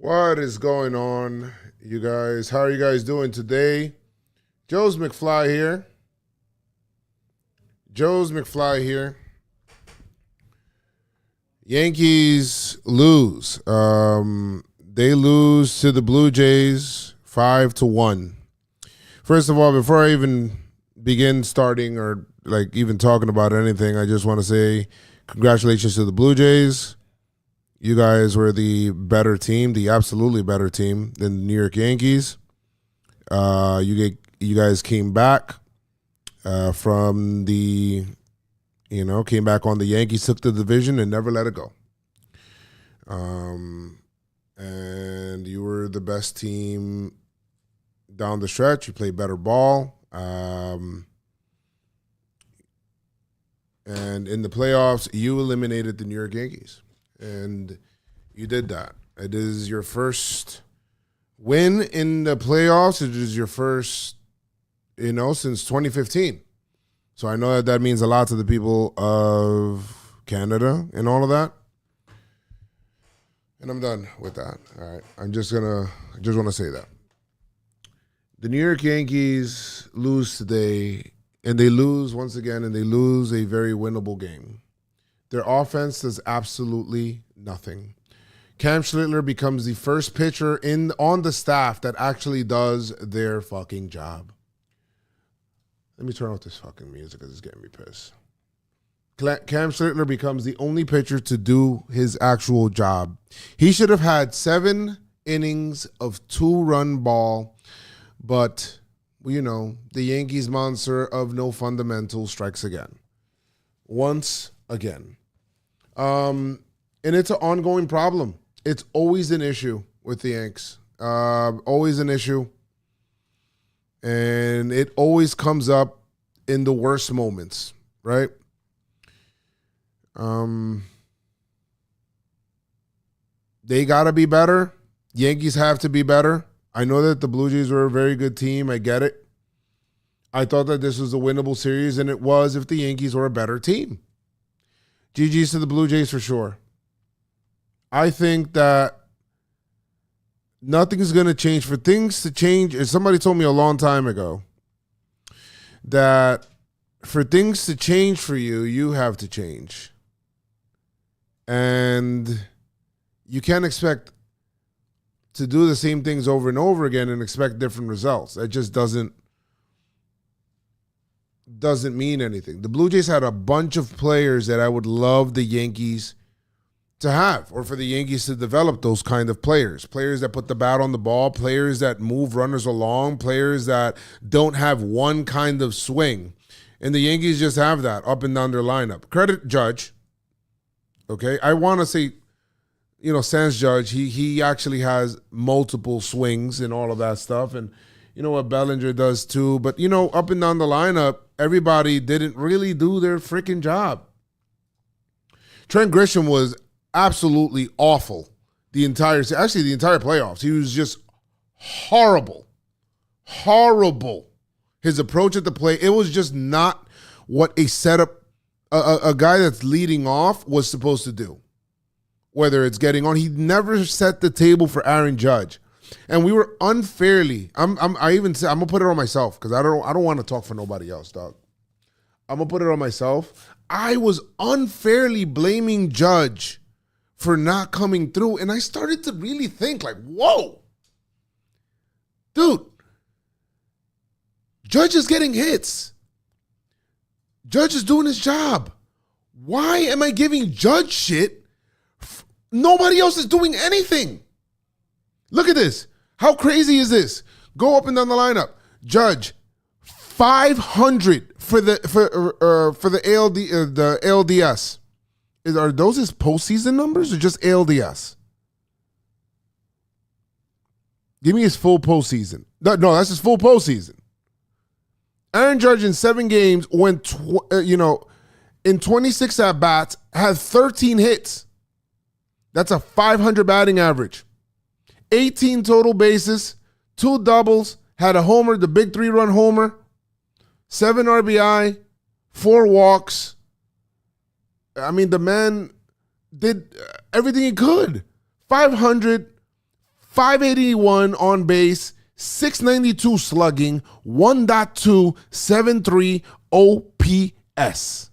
What is going on, you guys? How are you guys doing today? Joezmcfly here. Joezmcfly here. Yankees lose. They lose to the Blue Jays 5-1. First of all, before I even begin starting or even talking about anything, I just want to say congratulations to the Blue Jays. You guys were the better team, the absolutely better team than the New York Yankees. You guys came back from the, came back on the Yankees, took the division and never let it go. And you were the best team down the stretch. You played better ball. And in the playoffs, you eliminated the New York Yankees. And you did that. It is your first win in the playoffs. It is your first, since 2015. So I know that means a lot to the people of Canada and all of that. And I'm done with that. All right. I just want to say that. The New York Yankees lose today, and they lose once again, and they lose a very winnable game. Their offense does absolutely nothing. Cam Schlittler becomes the first pitcher on the staff that actually does their fucking job. Let me turn off this fucking music because it's getting me pissed. Cam Schlittler becomes the only pitcher to do his actual job. He should have had 7 innings of 2-run ball, but, the Yankees monster of no fundamentals strikes again. Once again. And it's an ongoing problem. It's always an issue with the Yanks. Always an issue. And it always comes up in the worst moments, right? They got to be better. Yankees have to be better. I know that the Blue Jays were a very good team. I get it. I thought that this was a winnable series, and it was if the Yankees were a better team. GG's to the Blue Jays for sure. I think that nothing's going to change. For things to change, as somebody told me a long time ago, that for things to change for you, you have to change. And you can't expect to do the same things over and over again and expect different results. That just doesn't mean anything. The Blue Jays had a bunch of players that I would love the Yankees to have, or for the Yankees to develop those kind of players. Players that put the bat on the ball, players that move runners along, players that don't have one kind of swing. And the Yankees just have that up and down their lineup. Credit Judge. Okay, I want to say, sans Judge, he actually has multiple swings and all of that stuff. And you know what Bellinger does too. But, up and down the lineup, everybody didn't really do their freaking job. Trent Grisham was absolutely awful the entire playoffs. He was just horrible. Horrible. His approach at the plate, it was just not what a setup, a guy that's leading off was supposed to do. Whether it's getting on, he never set the table for Aaron Judge. And we were unfairly, I'm gonna put it on myself because I don't want to talk for nobody else, dog. I'm gonna put it on myself. I was unfairly blaming Judge for not coming through, and I started to really think whoa, dude, Judge is getting hits. Judge is doing his job. Why am I giving Judge shit? Nobody else is doing anything. Look at this. How crazy is this? Go up and down the lineup. Judge, 500 for the ALDS. Are those his postseason numbers or just ALDS? Give me his full postseason. No, that's his full postseason. Aaron Judge in 7 games went, in 26 at bats had 13 hits. That's a 500 batting average. 18 total bases, 2 doubles, had a homer, the big 3-run homer, 7 RBI, 4 walks. The man did everything he could. 500, 581 on base, 692 slugging, 1.273 OPS.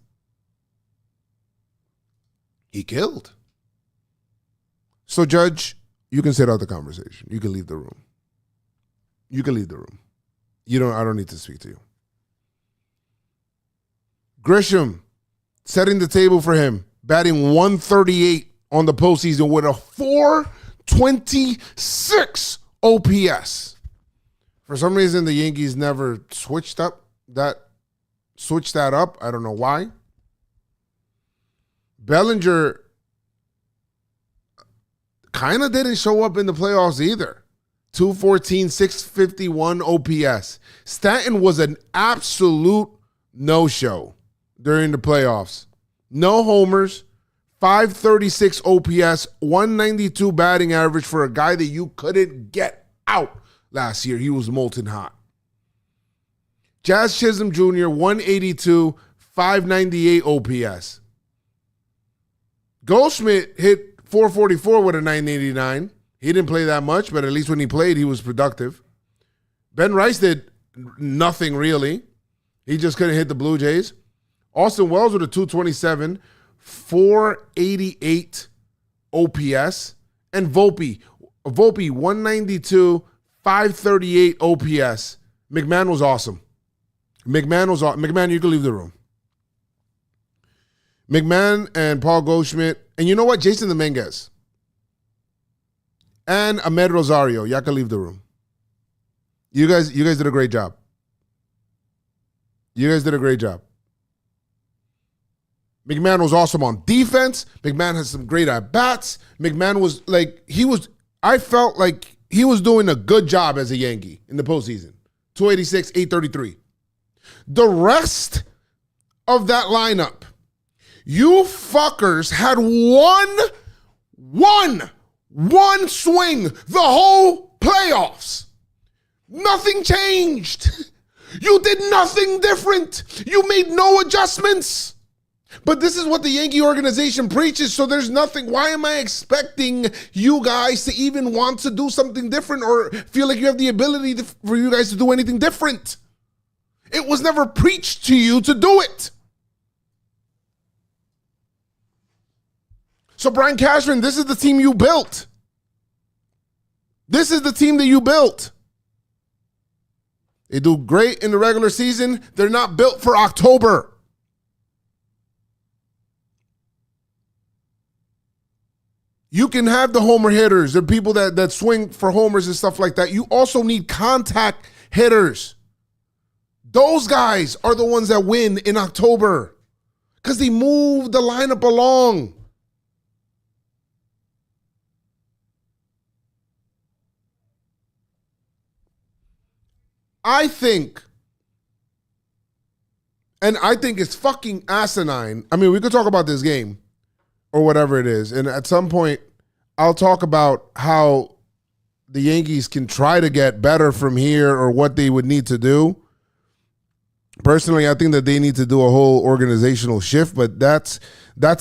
He killed. So, Judge, you can sit out the conversation. You can leave the room. You can leave the room. I don't need to speak to you. Grisham, setting the table for him, batting 138 on the postseason with a 426 OPS. For some reason, the Yankees never switched that up. I don't know why. Bellinger kind of didn't show up in the playoffs either. 214, 651 OPS. Stanton was an absolute no-show during the playoffs. No homers, 536 OPS, 192 batting average for a guy that you couldn't get out last year. He was molten hot. Jazz Chisholm Jr., 182, 598 OPS. Goldschmidt hit 444 with a 989. He didn't play that much, but at least when he played, he was productive. Ben Rice did nothing really. He just couldn't hit the Blue Jays. Austin Wells with a 227, 488 OPS. And Volpe, 192, 538 OPS. McMahon was awesome. McMahon, you can leave the room. McMahon and Paul Goldschmidt. And you know what? Jason Dominguez. And Ahmed Rosario. Y'all can leave the room. You guys did a great job. McMahon was awesome on defense. McMahon had some great at-bats. McMahon was I felt like he was doing a good job as a Yankee in the postseason. 286, 833. The rest of that lineup, you fuckers had one swing the whole playoffs. Nothing changed. You did nothing different. You made no adjustments. But this is what the Yankee organization preaches, so there's nothing. Why am I expecting you guys to even want to do something different or feel like you have the ability for you guys to do anything different? It was never preached to you to do it. So Brian Cashman, this is the team you built. This is the team that you built. They do great in the regular season. They're not built for October. You can have the homer hitters, the people that swing for homers and stuff like that. You also need contact hitters. Those guys are the ones that win in October because they move the lineup along. I think it's fucking asinine. I mean, we could talk about this game or whatever it is, and at some point, I'll talk about how the Yankees can try to get better from here or what they would need to do. Personally, I think that they need to do a whole organizational shift, but that's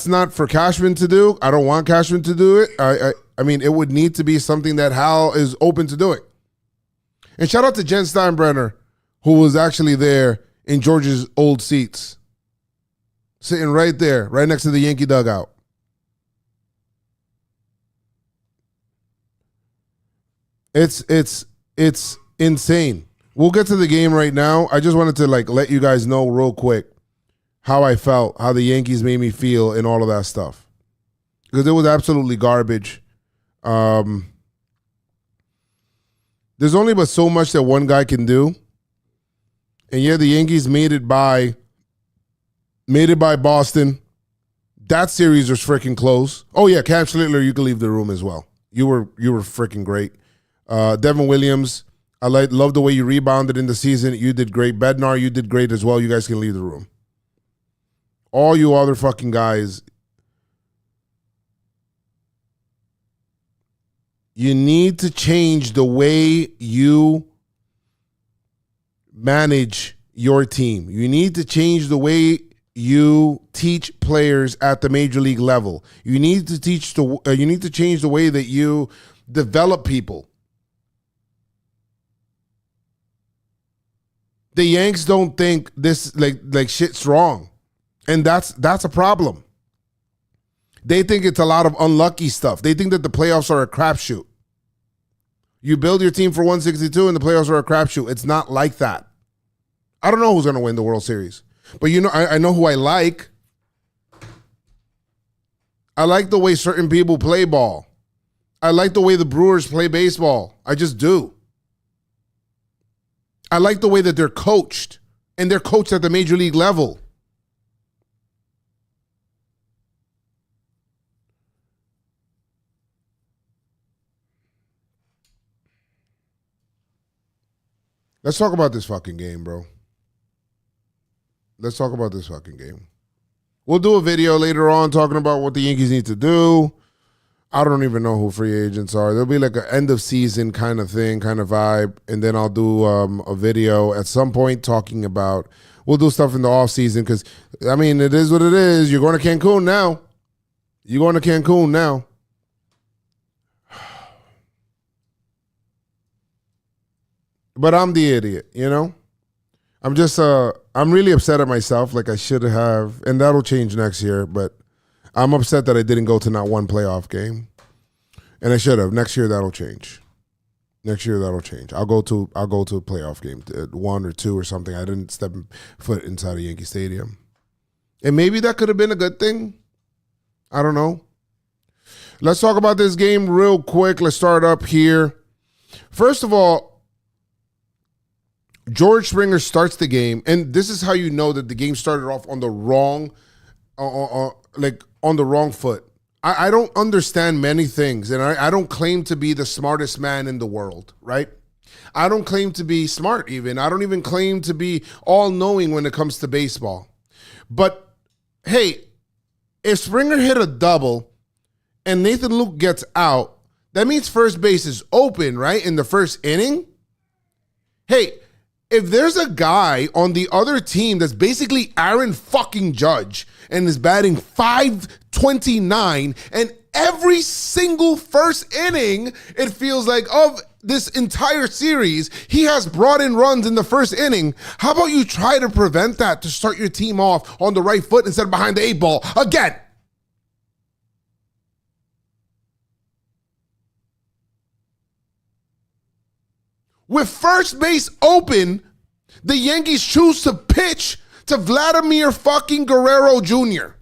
not for Cashman to do. I don't want Cashman to do it. I mean, it would need to be something that Hal is open to doing. And shout out to Jen Steinbrenner, who was actually there in George's old seats, sitting right there, right next to the Yankee dugout. It's insane. We'll get to the game right now. I just wanted to let you guys know real quick how I felt, how the Yankees made me feel and all of that stuff. Because it was absolutely garbage. There's only but so much that one guy can do. And yeah, the Yankees made it by Boston. That series was freaking close. Oh yeah, Cam Schlittler, you can leave the room as well. You were freaking great. Devin Williams, I love the way you rebounded in the season. You did great. Bednar, you did great as well. You guys can leave the room. All you other fucking guys, you need to change the way you manage your team. You need to change the way you teach players at the major league level. You need to change the way that you develop people The Yanks don't think this like shit's wrong. And that's a problem. They think it's a lot of unlucky stuff. They think that the playoffs are a crapshoot. You build your team for 162 and the playoffs are a crapshoot. It's not like that. I don't know who's going to win the World Series. But you know, I know who I like. I like the way certain people play ball. I like the way the Brewers play baseball. I just do. I like the way that they're coached. And they're coached at the major league level. Let's talk about this fucking game, bro. Let's talk about this fucking game. We'll do a video later on talking about what the Yankees need to do. I don't even know who free agents are. There'll be like an end of season kind of thing, kind of vibe. And then I'll do a video at some point talking about, we'll do stuff in the offseason because, I mean, it is what it is. You're going to Cancun now. You're going to Cancun now. But I'm the idiot, you know? I'm just, I'm really upset at myself like I should have, and that'll change next year, but I'm upset that I didn't go to not one playoff game. And I should have. Next year, that'll change. Next year, that'll change. I'll go to a playoff game, 1 or 2 or something. I didn't step foot inside of Yankee Stadium. And maybe that could have been a good thing. I don't know. Let's talk about this game real quick. Let's start up here. First of all, George Springer starts the game, and this is how you know that the game started off on the wrong, on the wrong foot. I don't understand many things, and I don't claim to be the smartest man in the world, right? I don't claim to be smart even. I don't even claim to be all-knowing when it comes to baseball. But, hey, if Springer hit a double and Nathan Luke gets out, that means first base is open, right, in the first inning? Hey, if there's a guy on the other team that's basically Aaron fucking Judge and is batting .529, and every single first inning, it feels like, of this entire series, he has brought in runs in the first inning. How about you try to prevent that to start your team off on the right foot instead of behind the 8 ball again? With first base open, the Yankees choose to pitch to Vladimir fucking Guerrero Jr.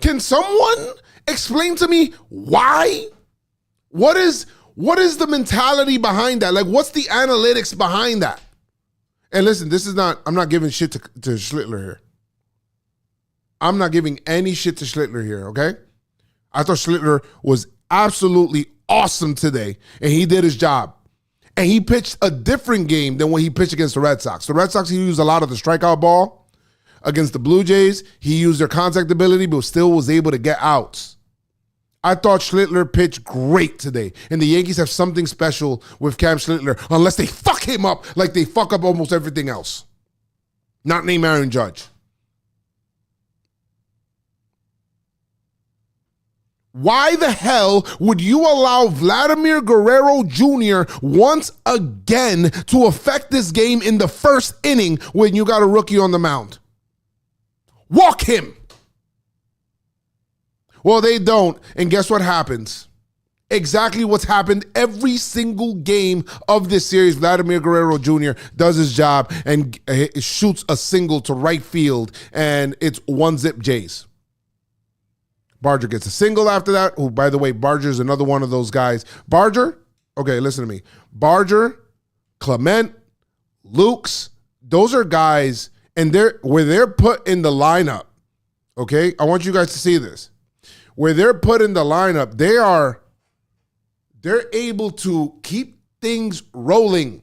Can someone explain to me why? What is the mentality behind that? Like, what's the analytics behind that? And listen, I'm not giving shit to Schlittler here. I'm not giving any shit to Schlittler here, okay? I thought Schlittler was absolutely awesome today, and he did his job. And he pitched a different game than when he pitched against the Red Sox. The Red Sox, he used a lot of the strikeout ball. Against the Blue Jays, he used their contact ability, but still was able to get outs. I thought Schlittler pitched great today. And the Yankees have something special with Cam Schlittler, unless they fuck him up like they fuck up almost everything else. Not named Aaron Judge. Why the hell would you allow Vladimir Guerrero Jr. once again to affect this game in the first inning when you got a rookie on the mound? Walk him. Well, they don't. And guess what happens? Exactly what's happened every single game of this series. Vladimir Guerrero Jr. does his job and shoots a single to right field, and it's 1-zip Jays. Barger gets a single after that. Oh, by the way, Barger is another one of those guys. Barger, okay, listen to me. Barger, Clement, Lukes, those are guys, and where they're put in the lineup, okay? I want you guys to see this. Where they're put in the lineup, they're able to keep things rolling.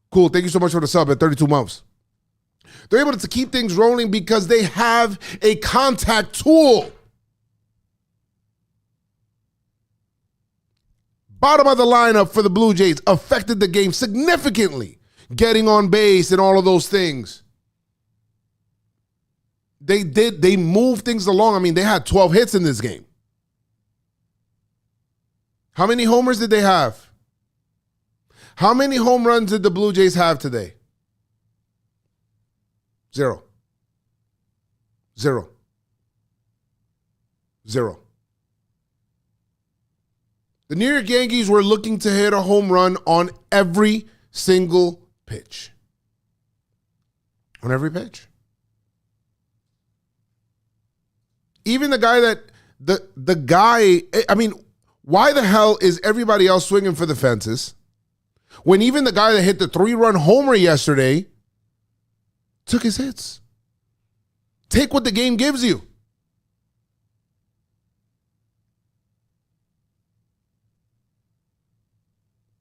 Cool, thank you so much for the sub at 32 months. They're able to keep things rolling because they have a contact tool. Bottom of the lineup for the Blue Jays affected the game significantly, getting on base and all of those things. They moved things along. I mean, they had 12 hits in this game. How many homers did they have? How many home runs did the Blue Jays have today? Zero. Zero. Zero. The New York Yankees were looking to hit a home run on every single pitch. On every pitch. Even the guy that, the guy, I mean, why the hell is everybody else swinging for the fences when even the guy that hit the 3-run homer yesterday took his hits? Take what the game gives you.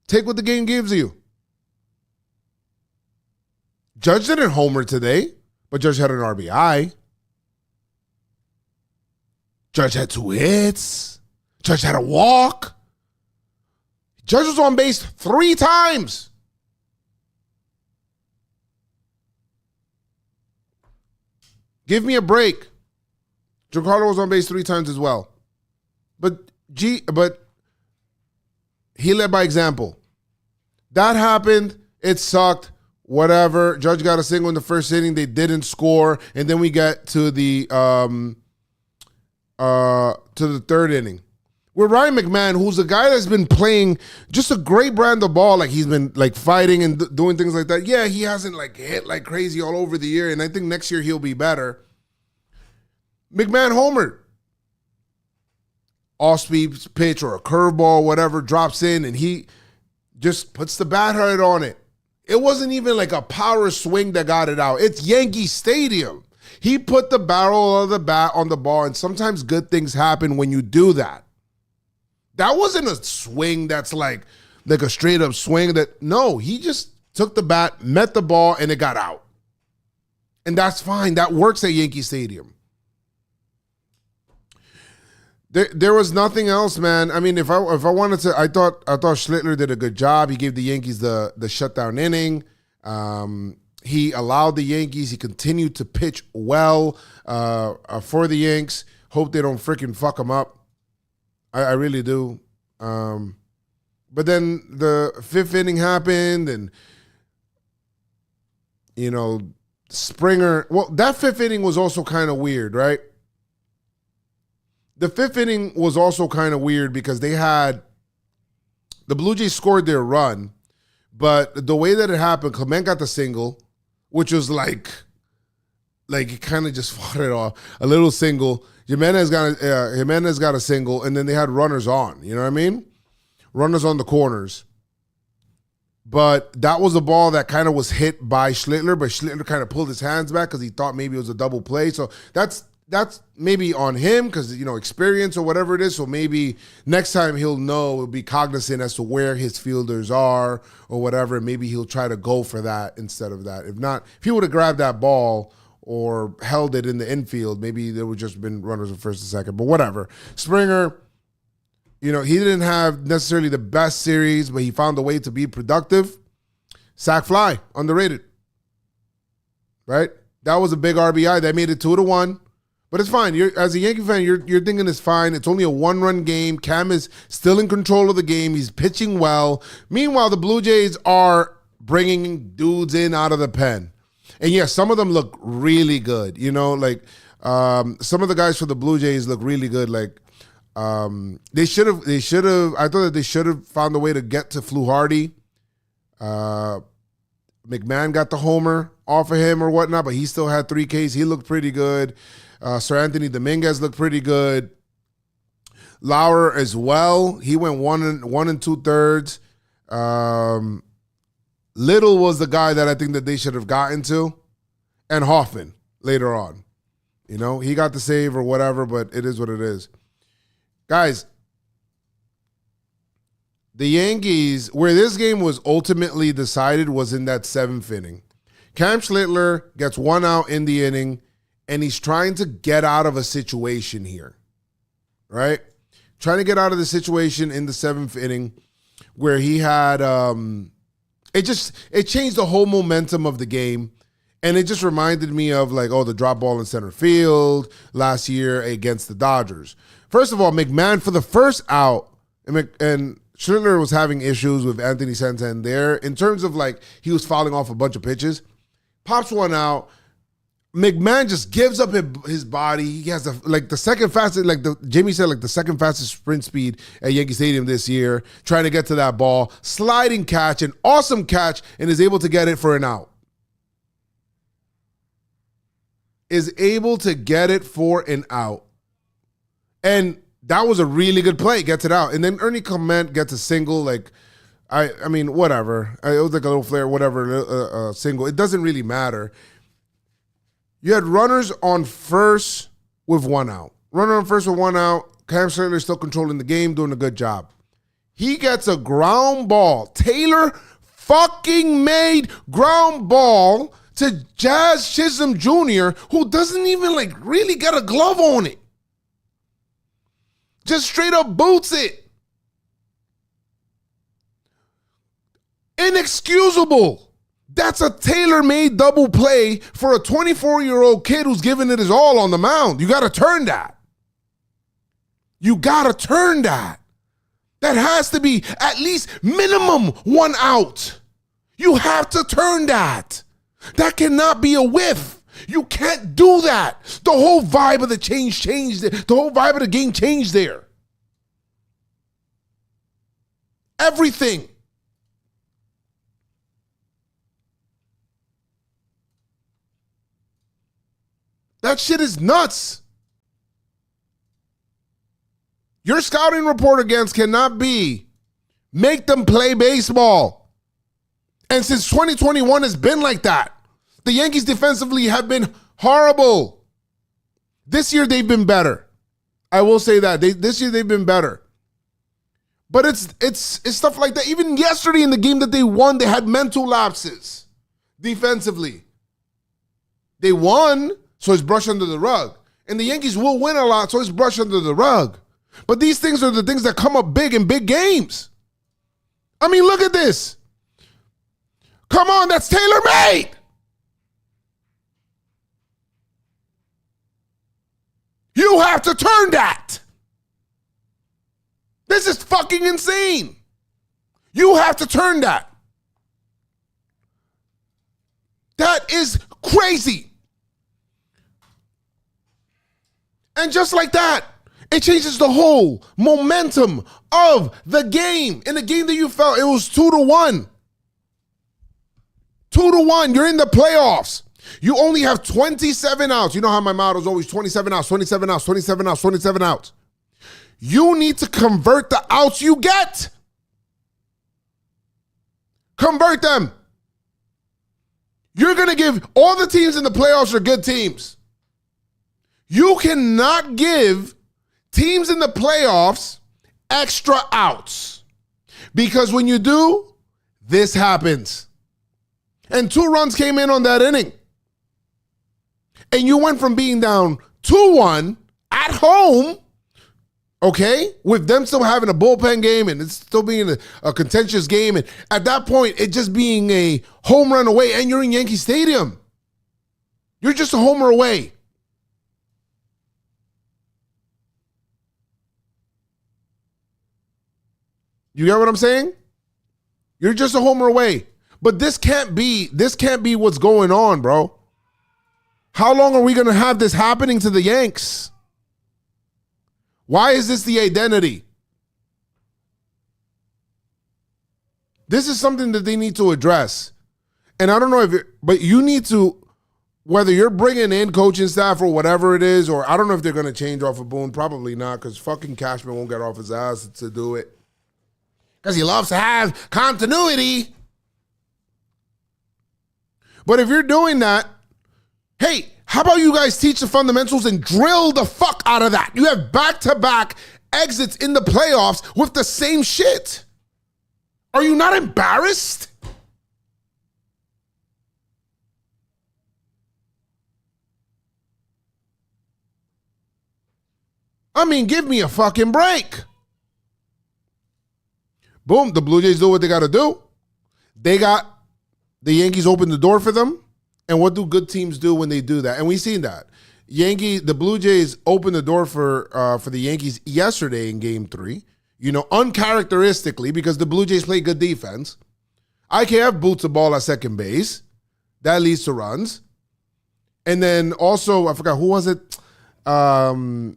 Take what the game gives you. Judge didn't homer today, but Judge had an RBI. Judge had 2 hits. Judge had a walk. Judge was on base 3 times. Give me a break. Giancarlo was on base 3 times as well. But he led by example. That happened. It sucked. Whatever. Judge got a single in the first inning. They didn't score. And then we get to the 3rd inning. With Ryan McMahon, who's a guy that's been playing just a great brand of ball. Like he's been like fighting and doing things like that. Yeah, he hasn't like hit like crazy all over the year. And I think next year he'll be better. McMahon homered. Off-speed pitch or a curveball, whatever, drops in and he just puts the bat head on it. It wasn't even like a power swing that got it out. It's Yankee Stadium. He put the barrel of the bat on the ball, and sometimes good things happen when you do that. That wasn't a swing that's like a straight-up swing. No, he just took the bat, met the ball, and it got out. And that's fine. That works at Yankee Stadium. There was nothing else, man. I mean, if I wanted to, I thought Schlittler did a good job. He gave the Yankees the shutdown inning. He allowed the Yankees. He continued to pitch well for the Yanks. Hope they don't freaking fuck him up. I really do. But then the 5th inning happened, and Springer. Well, that 5th inning was also kind of weird, right? The 5th inning was also kind of weird because the Blue Jays scored their run, but the way that it happened, Clement got the single, which was like he kind of just fought it off. A little single. Jimenez got a single, and then they had runners on. You know what I mean? Runners on the corners. But that was a ball that kind of was hit by Schlittler, but Schlittler kind of pulled his hands back because he thought maybe it was a double play. So that's maybe on him because, experience or whatever it is. So maybe next time he'll be cognizant as to where his fielders are or whatever. And maybe he'll try to go for that instead of that. If not, if he would have grabbed that ball or held it in the infield, maybe there would just been runners at first and second. But whatever. Springer, he didn't have necessarily the best series, but he found a way to be productive. Sack fly, underrated. Right? That was a big RBI. That made it 2-1. But it's fine. As a Yankee fan, you're thinking it's fine. It's only a 1-run game. Cam is still in control of the game. He's pitching well. Meanwhile, the Blue Jays are bringing dudes in out of the pen. And yes, some of them look really good. Some of the guys for the Blue Jays look really good. They should have. I thought that they should have found a way to get to Fluharty. McMahon got the homer off of him or whatnot, but he still had 3 Ks. He looked pretty good. Sir Anthony Dominguez looked pretty good. Lauer as well. He went 1 2/3. Little was the guy that I think that they should have gotten to, and Hoffman later on. He got the save or whatever, but it is what it is. Guys, the Yankees, where this game was ultimately decided was in that 7th inning. Cam Schlittler gets 1 out in the inning, and he's trying to get out of a situation here, right? Trying to get out of the situation in the 7th inning where he had it changed the whole momentum of the game. And it just reminded me of the drop ball in center field last year against the Dodgers. First of all, McMahon for the first out, and Schlittler was having issues with Anthony Santander in terms of he was fouling off a bunch of pitches. Pops 1 out. McMahon just gives up his body. He has the second fastest, Jamie said, the second fastest sprint speed at Yankee Stadium this year, trying to get to that ball, sliding catch, an awesome catch, and is able to get it for an out. Is able to get it for an out. And that was a really good play, gets it out. And then Ernie Clement gets a single, I mean, whatever. It was like a little flare, whatever, single. It doesn't really matter. You had runners on first with one out. Runner on first with one out. Cam Sandler still controlling the game, doing a good job. He gets a ground ball. Taylor fucking made ground ball to Jazz Chisholm Jr., who doesn't even really get a glove on it. Just straight up boots it. Inexcusable. That's a tailor-made double play for a 24-year-old kid who's giving it his all on the mound. You got to turn that. You got to turn that. That has to be at least minimum one out. You have to turn that. That cannot be a whiff. You can't do that. The whole vibe of the change changed. The whole vibe of the game changed there. Everything. That shit is nuts. Your scouting report against cannot be make them play baseball. And since 2021 has been like that. The Yankees defensively have been horrible. This year they've been better. I will say that. This year they've been better. But it's stuff like that. Even yesterday in the game that they won, they had mental lapses defensively. They won, so it's brushed under the rug. And the Yankees will win a lot, so it's brushed under the rug. But these things are the things that come up big in big games. I mean, look at this. Come on, that's tailor-made. You have to turn that. This is fucking insane. You have to turn that. That is crazy. And just like that, it changes the whole momentum of the game. In a game that you felt it was 2-1. 2-1. You're in the playoffs. You only have 27 outs. You know how my motto is always 27 outs, 27 outs, 27 outs, 27 outs. You need to convert the outs you get. Convert them. You're going to give all the teams in the playoffs are good teams. You cannot give teams in the playoffs extra outs. Because when you do, this happens. And 2 runs came in on that inning. And you went from being down 2-1 at home, okay, with them still having a bullpen game and it's still being a contentious game. And at that point, it just being a home run away and you're in Yankee Stadium. You're just a homer away. You get what I'm saying? You're just a homer away. But this can't be what's going on, bro. How long are we going to have this happening to the Yanks? Why is this the identity? This is something that they need to address. And I don't know but you need to, whether you're bringing in coaching staff or whatever it is, or I don't know if they're going to change off of Boone. Probably not, because fucking Cashman won't get off his ass to do it. Because he loves to have continuity. But if you're doing that, hey, how about you guys teach the fundamentals and drill the fuck out of that? You have back-to-back exits in the playoffs with the same shit. Are you not embarrassed? I mean, give me a fucking break. Boom, the Blue Jays do what they got to do. They got the Yankees open the door for them. And what do good teams do when they do that? And we've seen that. The Blue Jays opened the door for the Yankees yesterday in Game 3. You know, uncharacteristically, because the Blue Jays play good defense. IKF boots the ball at second base. That leads to runs. And then also, I forgot, who was it? The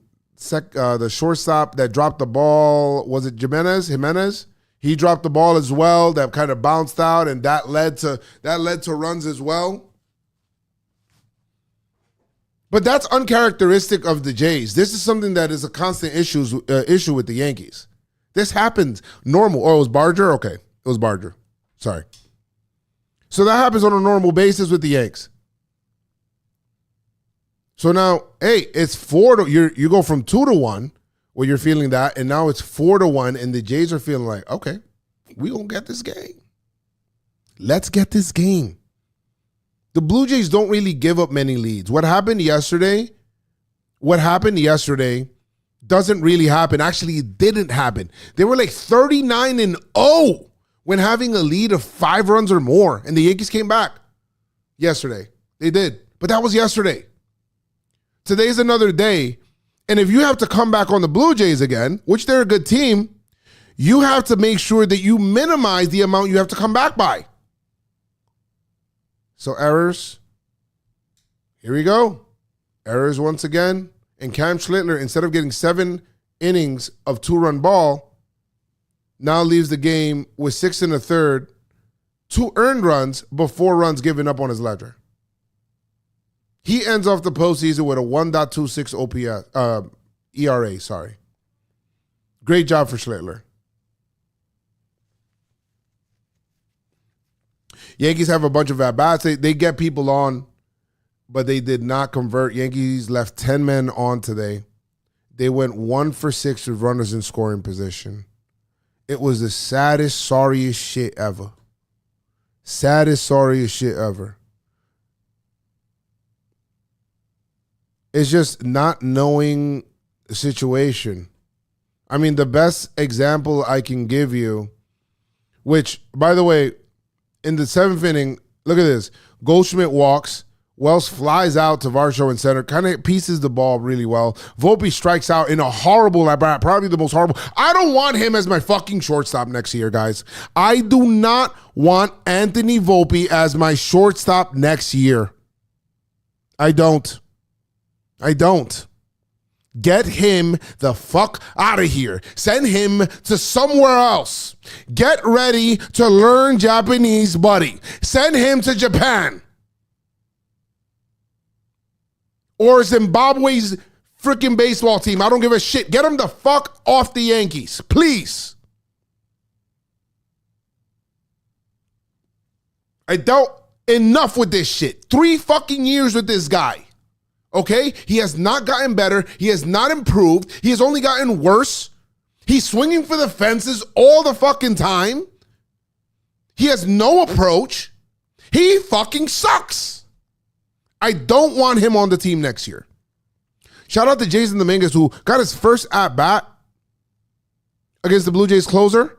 shortstop that dropped the ball, was it Jimenez? He dropped the ball as well. That kind of bounced out, and that led to runs as well. But that's uncharacteristic of the Jays. This is something that is a constant issue with the Yankees. This happens normal. Oh, it was Barger? Okay, it was Barger. Sorry. So that happens on a normal basis with the Yanks. So now, hey, it's 4-, you go from 2-1 where you're feeling that, and now it's 4-1, and the Jays are feeling like, okay, we gonna get this game. Let's get this game. The Blue Jays don't really give up many leads. What happened yesterday doesn't really happen. Actually, it didn't happen. They were like 39-0 when having a lead of 5 runs or more, and the Yankees came back yesterday. They did, but that was yesterday. Today's another day, and if you have to come back on the Blue Jays again, which they're a good team, you have to make sure that you minimize the amount you have to come back by. So errors. Here we go. Errors once again. And Cam Schlittler, instead of getting 7 innings of 2-run ball, now leaves the game with 6 1/3, 2 earned runs, but 4 runs given up on his ledger. He ends off the postseason with a 1.26 OPS, ERA, sorry. Great job for Schlittler. Yankees have a bunch of at-bats. They get people on, but they did not convert. Yankees left 10 men on today. They went 1 for 6 with runners in scoring position. It was the saddest, sorriest shit ever. Saddest, sorriest shit ever. It's just not knowing the situation. I mean, the best example I can give you, which, by the way, in the 7th inning, look at this. Goldschmidt walks. Wells flies out to Varsho in center, kind of pieces the ball really well. Volpe strikes out in a horrible at-bat, probably the most horrible. I don't want him as my fucking shortstop next year, guys. I do not want Anthony Volpe as my shortstop next year. I don't. Get him the fuck out of here. Send him to somewhere else. Get ready to learn Japanese, buddy. Send him to Japan. Or Zimbabwe's freaking baseball team. I don't give a shit. Get him the fuck off the Yankees, please. Enough with this shit. 3 fucking years with this guy. Okay? He has not gotten better. He has not improved. He has only gotten worse. He's swinging for the fences all the fucking time. He has no approach. He fucking sucks. I don't want him on the team next year. Shout out to Jason Dominguez, who got his first at-bat against the Blue Jays closer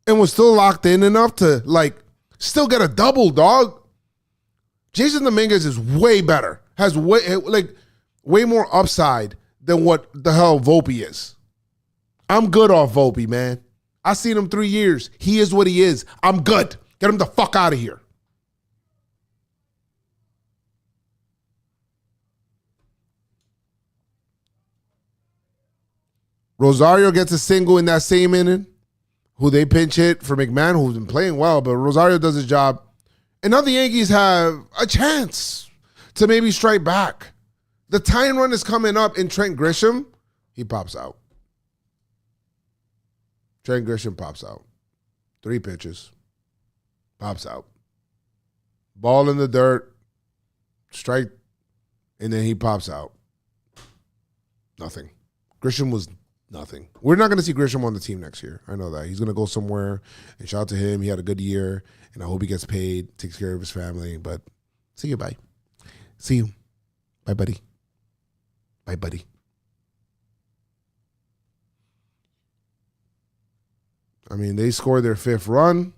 and was still locked in enough to, still get a double, dog. Jason Dominguez is way better. Has way more upside than what the hell Volpe is. I'm good off Volpe, man. I seen him 3 years. He is what he is. I'm good. Get him the fuck out of here. Rosario gets a single in that same inning, who they pinch hit for McMahon, who's been playing well, but Rosario does his job. And now the Yankees have a chance to maybe strike back. The tying run is coming up in Trent Grisham. He pops out. Trent Grisham pops out. 3 pitches. Pops out. Ball in the dirt. Strike. And then he pops out. Nothing. Grisham was nothing. We're not going to see Grisham on the team next year. I know that. He's going to go somewhere. And shout out to him. He had a good year. And I hope he gets paid, takes care of his family. But see you. Bye. See you. Bye, buddy. Bye, buddy. I mean, they scored their 5th run,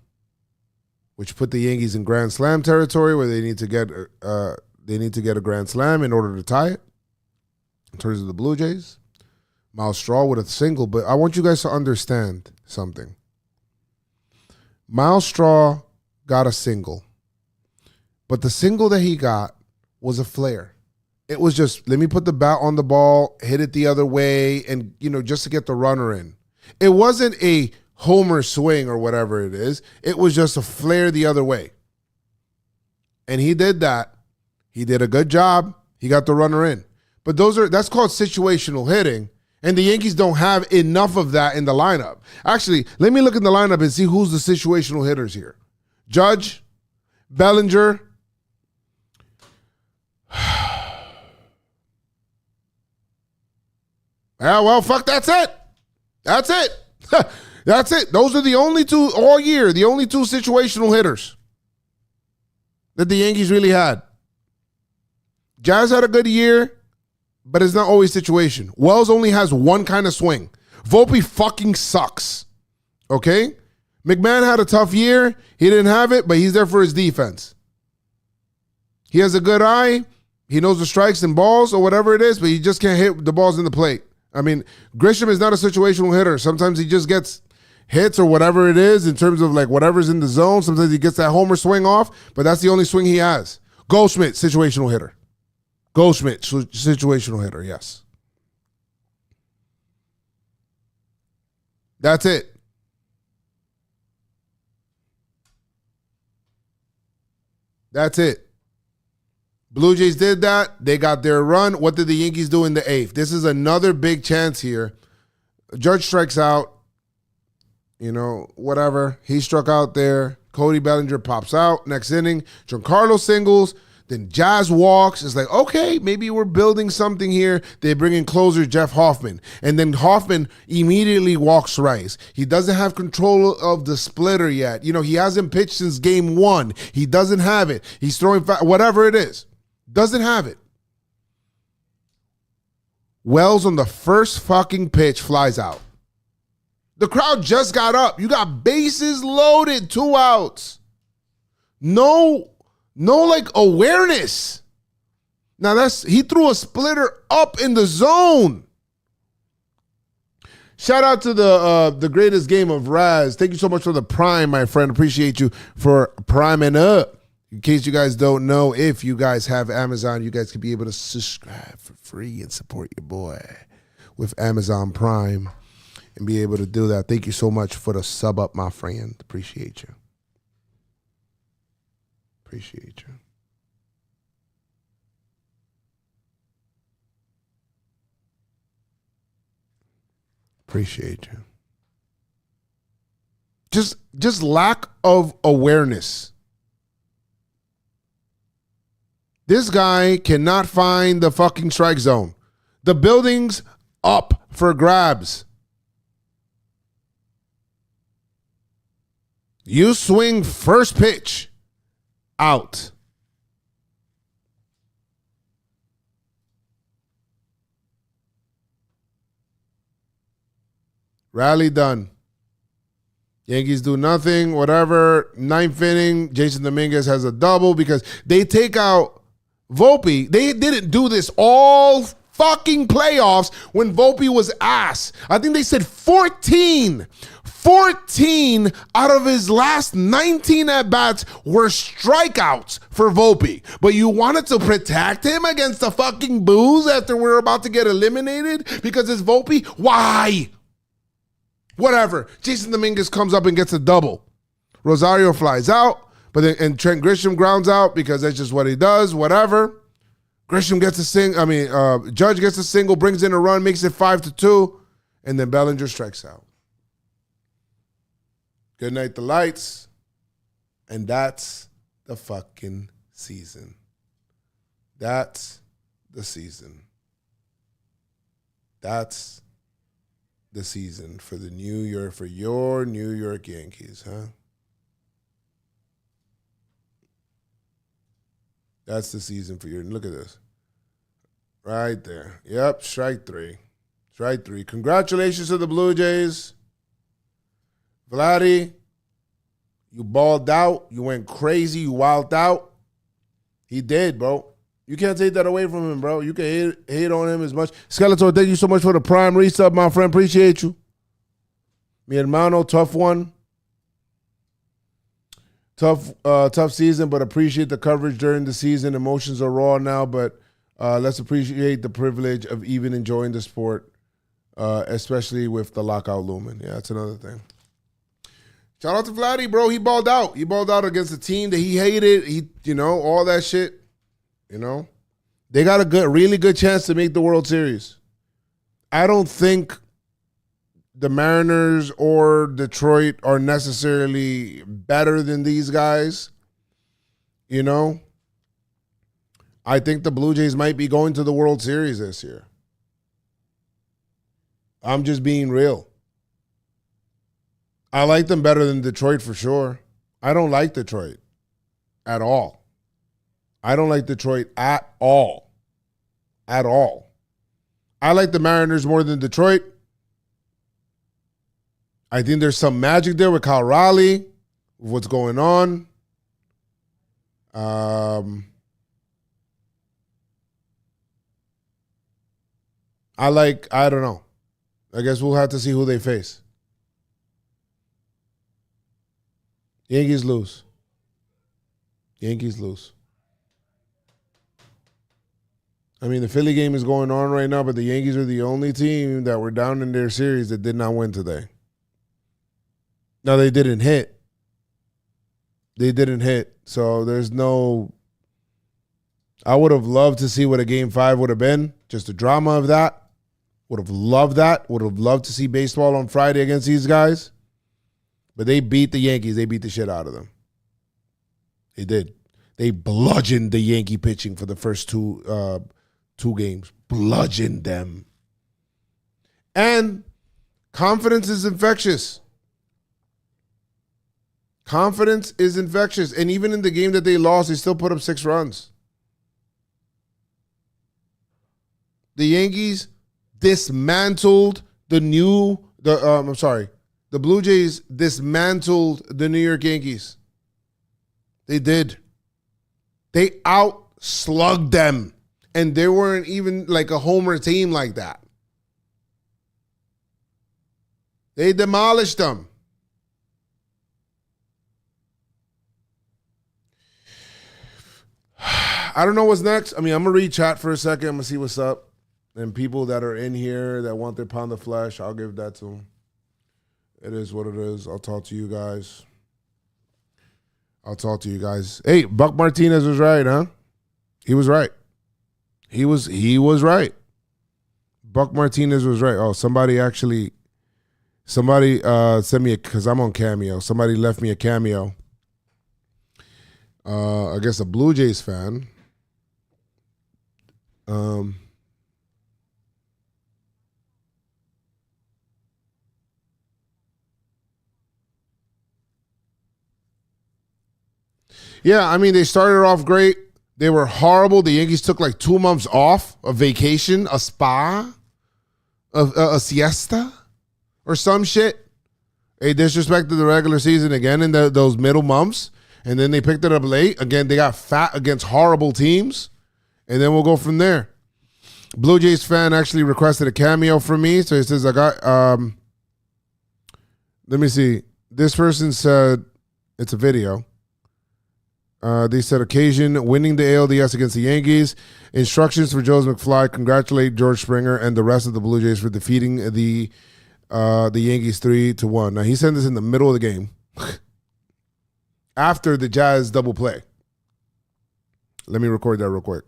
which put the Yankees in Grand Slam territory, where they need to get a Grand Slam in order to tie it. In terms of the Blue Jays, Miles Straw with a single, but I want you guys to understand something. Miles Straw got a single, but the single that he got was a flare. It was just, let me put the bat on the ball, hit it the other way, and, just to get the runner in. It wasn't a homer swing or whatever it is. It was just a flare the other way. And he did that. He did a good job. He got the runner in. But that's called situational hitting. And the Yankees don't have enough of that in the lineup. Actually, let me look in the lineup and see who's the situational hitters here. Judge, Bellinger. Yeah, well, fuck, that's it. That's it. That's it. Those are the only two all year, the only two situational hitters that the Yankees really had. Jazz had a good year, but it's not always situation. Wells only has one kind of swing. Volpe fucking sucks. Okay? McMahon had a tough year. He didn't have it, but he's there for his defense. He has a good eye. He knows the strikes and balls or whatever it is, but he just can't hit the balls in the plate. I mean, Grisham is not a situational hitter. Sometimes he just gets hits or whatever it is in terms of like whatever's in the zone. Sometimes he gets that homer swing off, but that's the only swing he has. Goldschmidt, situational hitter. Goldschmidt, situational hitter, yes. That's it. That's it. Blue Jays did that. They got their run. What did the Yankees do in the eighth? This is another big chance here. Judge strikes out. Whatever. He struck out there. Cody Bellinger pops out. Next inning, Giancarlo singles. Then Jazz walks. It's like, okay, maybe we're building something here. They bring in closer Jeff Hoffman. And then Hoffman immediately walks Rice. He doesn't have control of the splitter yet. He hasn't pitched since game 1. He doesn't have it. He's throwing whatever it is. Doesn't have it. Wells on the first fucking pitch flies out. The crowd just got up. You got bases loaded, 2 outs. No like awareness. Now he threw a splitter up in the zone. Shout out to the greatest game of Raz. Thank you so much for the prime, my friend. Appreciate you for priming up. In case you guys don't know, if you guys have Amazon, you guys could be able to subscribe for free and support your boy with Amazon Prime and be able to do that. Thank you so much for the sub up, my friend. Appreciate you. Appreciate you. Appreciate you. Just lack of awareness. This guy cannot find the fucking strike zone. The building's up for grabs. You swing first pitch. Out. Rally done. Yankees do nothing, whatever. 9th inning, Jason Dominguez has a double because they take out Volpe. They didn't do this all fucking playoffs when Volpe was ass. I think they said 14 out of his last 19 at-bats were strikeouts for Volpe. But you wanted to protect him against the fucking boos after we're about to get eliminated because it's Volpe? Why? Whatever. Jason Dominguez comes up and gets a double. Rosario flies out. And Trent Grisham grounds out because that's just what he does, whatever. Grisham gets Judge gets a single, brings in a run, makes it 5-2, and then Bellinger strikes out. Good night, the lights. And that's the fucking season. That's the season. That's the season for your New York Yankees, huh? That's the season for you. Look at this. Right there. Yep, strike 3. Strike 3. Congratulations to the Blue Jays. Vladdy, you balled out. You went crazy. You wilded out. He did, bro. You can't take that away from him, bro. You can hate on him as much. Skeletor, thank you so much for the prime resub, my friend. Appreciate you. Mi hermano, tough one. Tough season, but appreciate the coverage during the season. Emotions are raw now, but Let's appreciate the privilege of even enjoying the sport, especially with the lockout looming. Yeah, that's another thing. Shout out to Vladdy, bro. He balled out. He balled out against a team that he hated. All that shit. They got a really good chance to make the World Series. I don't think the Mariners or Detroit are necessarily better than these guys. I think the Blue Jays might be going to the World Series this year. I'm just being real. I like them better than Detroit for sure. I don't like Detroit at all. I don't like Detroit at all. At all. I like the Mariners more than Detroit. I think there's some magic there with Kyle Raleigh, with what's going on. I don't know. I guess we'll have to see who they face. Yankees lose. Yankees lose. I mean, the Philly game is going on right now, but the Yankees are the only team that were down in their series that did not win today. Now, they didn't hit. So there's no... I would have loved to see what a Game 5 would have been. Just the drama of that. Would have loved that. Would have loved to see baseball on Friday against these guys. But they beat the Yankees. They beat the shit out of them. They did. They bludgeoned the Yankee pitching for the first two games. Bludgeoned them. And confidence is infectious. Confidence is infectious. And even in the game that they lost, they still put up 6 runs. The Yankees dismantled the Blue Jays dismantled the New York Yankees. They did. They outslugged them. And they weren't even like a homer team like that. They demolished them. I don't know what's next. I mean, I'm going to read chat for a second. I'm going to see what's up. And people that are in here that want their pound of flesh, I'll give that to them. It is what it is. I'll talk to you guys. Hey, Buck Martinez was right, huh? He was right. He was right. Buck Martinez was right. Oh, somebody sent me because I'm on Cameo. Somebody left me a Cameo. I guess a Blue Jays fan. Yeah, I mean, they started off great. They were horrible. The Yankees took like 2 months off, a vacation, a spa, a siesta, or some shit. They disrespected the regular season again in those middle months, and then they picked it up late. Again, they got fat against horrible teams, and then we'll go from there. Blue Jays fan actually requested a cameo from me, so he says, I got, let me see. This person said, it's a video. They said, occasion, winning the ALDS against the Yankees. Instructions for Joezmcfly. Congratulate George Springer and the rest of the Blue Jays for defeating the Yankees 3-1. Now, he sent this in the middle of the game after the Jazz double play. Let me record that real quick.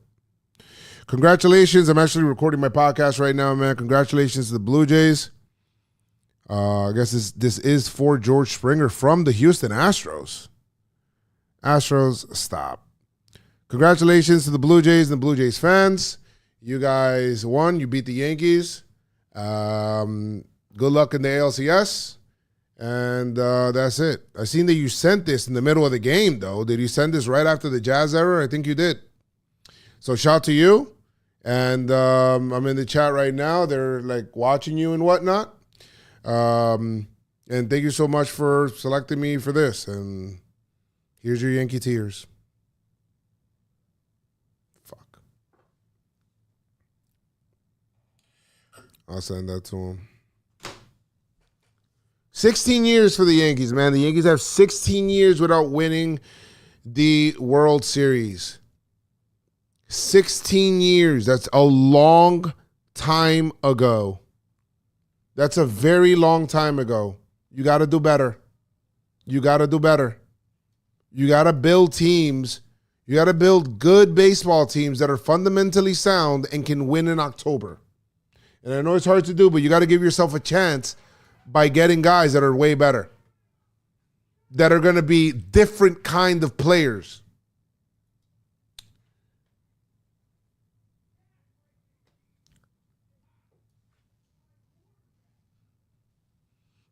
Congratulations. I'm actually recording my podcast right now, man. Congratulations to the Blue Jays. I guess this is for George Springer from the Houston Astros. Astros, stop. Congratulations to the Blue Jays and the Blue Jays fans. You guys won. You beat the Yankees. Good luck in the ALCS. And that's it. I seen that you sent this in the middle of the game, though. Did you send this right after the Jazz error? I think you did. So shout to you. And I'm in the chat right now. They're like watching you and whatnot. And thank you so much for selecting me for this. And here's your Yankee tears. Fuck. I'll send that to him. 16 years for the Yankees, man. The Yankees have 16 years without winning the World Series. 16 years. That's a long time ago. That's a very long time ago. You got to do better. You got to do better. You got to build teams. You got to build good baseball teams that are fundamentally sound and can win in October. And I know it's hard to do, but you got to give yourself a chance by getting guys that are way better, that are going to be different kind of players.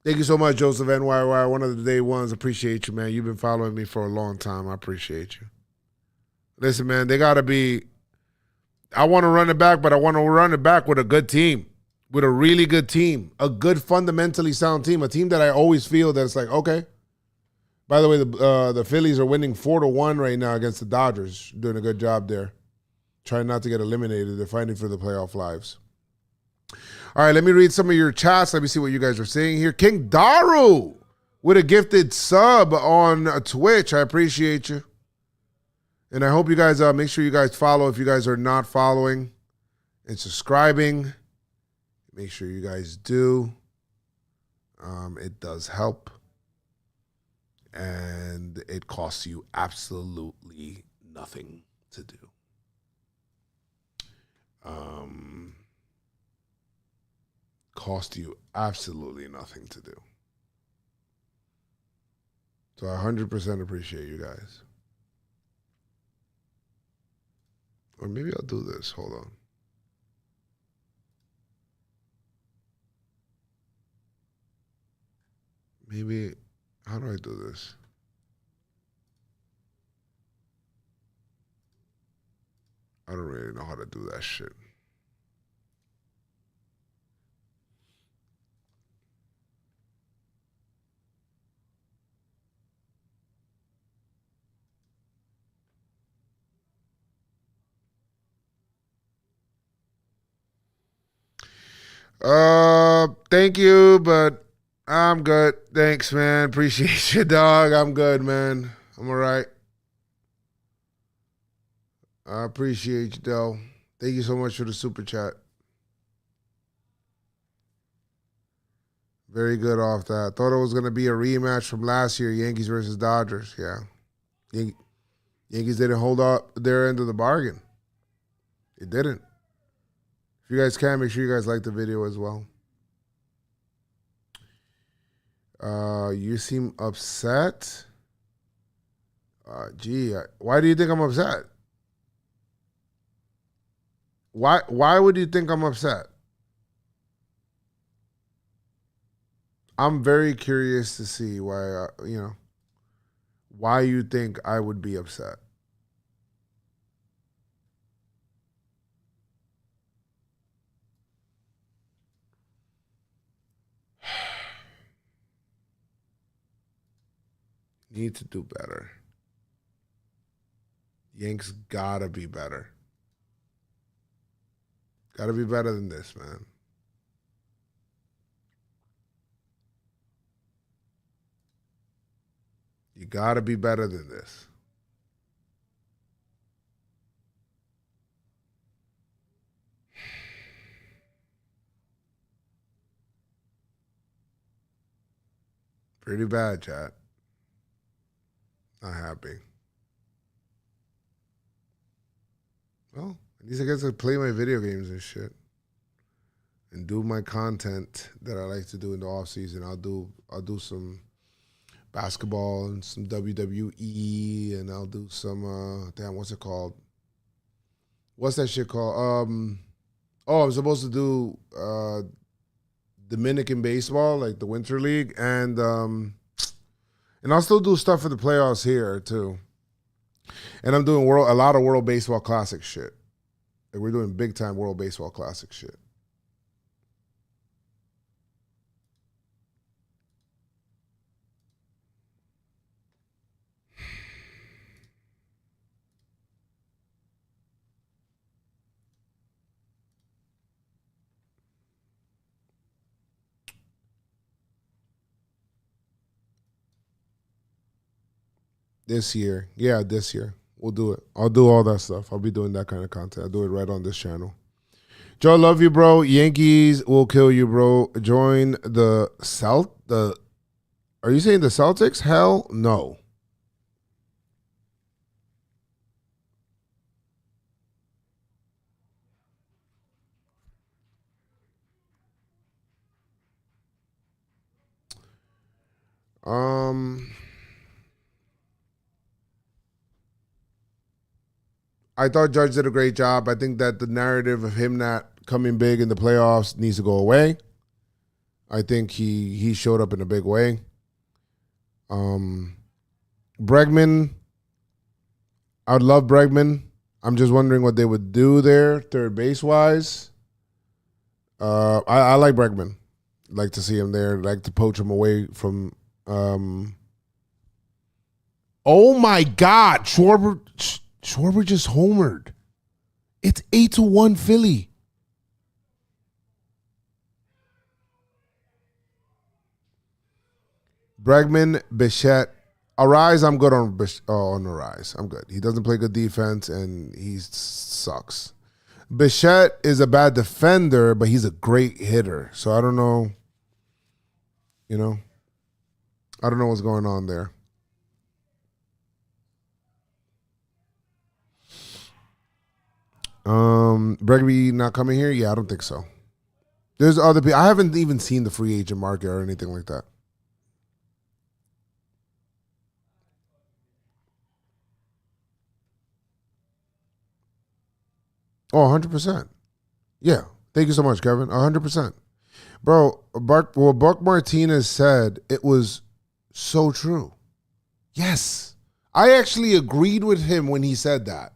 Thank you so much, Joseph NYY, one of the day ones. Appreciate you, man. You've been following me for a long time. I appreciate you. Listen, man, they got to be – I want to run it back, but I want to run it back with a good team, with a really good team, a good fundamentally sound team, a team that I always feel that it's like, okay. By the way, the Phillies are winning 4-1 right now against the Dodgers. Doing a good job there. Trying not to get eliminated. They're fighting for the playoff lives. All right, let me read some of your chats. Let me see what you guys are saying here. King Daru with a gifted sub on Twitch. I appreciate you. And I hope you guys, make sure you guys follow if you guys are not following and subscribing. Make sure you guys do. It does help. And it costs you absolutely nothing to do. Cost you absolutely nothing to do. So I 100% appreciate you guys. Or maybe I'll do this. Hold on. Maybe, how do I do this? I don't really know how to do that shit. Thank you, but I'm good. Thanks, man. Appreciate you, dog. I'm good, man. I'm all right. I appreciate you, though. Thank you so much for the super chat. Very good off that. Thought it was going to be a rematch from last year, Yankees versus Dodgers. Yeah. Yankees didn't hold up their end of the bargain. It didn't. If you guys can, make sure you guys like the video as well. You seem upset. Why do you think I'm upset? Why would you think I'm upset? I'm very curious to see why, why you think I would be upset. Need to do better. Yanks gotta be better. Gotta be better than this, man. You gotta be better than this. Pretty bad, chat. Not happy. Well, at least I get to play my video games and shit. And do my content that I like to do in the off season. I'll do some basketball and some WWE, and I'll do some what's it called? What's that shit called? I'm supposed to do Dominican baseball, like the Winter League, and I'll still do stuff for the playoffs here too. And I'm doing a lot of World Baseball Classic shit. Like we're doing big time World Baseball Classic shit. This year. Yeah, this year. We'll do it. I'll do all that stuff. I'll be doing that kind of content. I'll do it right on this channel. Joe, love you, bro. Yankees will kill you, bro. Join the are you saying the Celtics? Hell no. I thought Judge did a great job. I think that the narrative of him not coming big in the playoffs needs to go away. I think he showed up in a big way. Bregman, I would love Bregman. I'm just wondering what they would do there, third base wise. I like Bregman. Like to see him there. Like to poach him away from. Oh my God, Schwarber just homered. It's 8-1 Philly. Bregman, Bichette. Arise, I'm good on Arise. I'm good. He doesn't play good defense, and he sucks. Bichette is a bad defender, but he's a great hitter. So I don't know. I don't know what's going on there. Bregby not coming here? Yeah, I don't think so. There's other people. I haven't even seen the free agent market or anything like that. Oh, 100%. Yeah. Thank you so much, Kevin. 100%. Bro, Buck Martinez said it was so true. Yes. I actually agreed with him when he said that.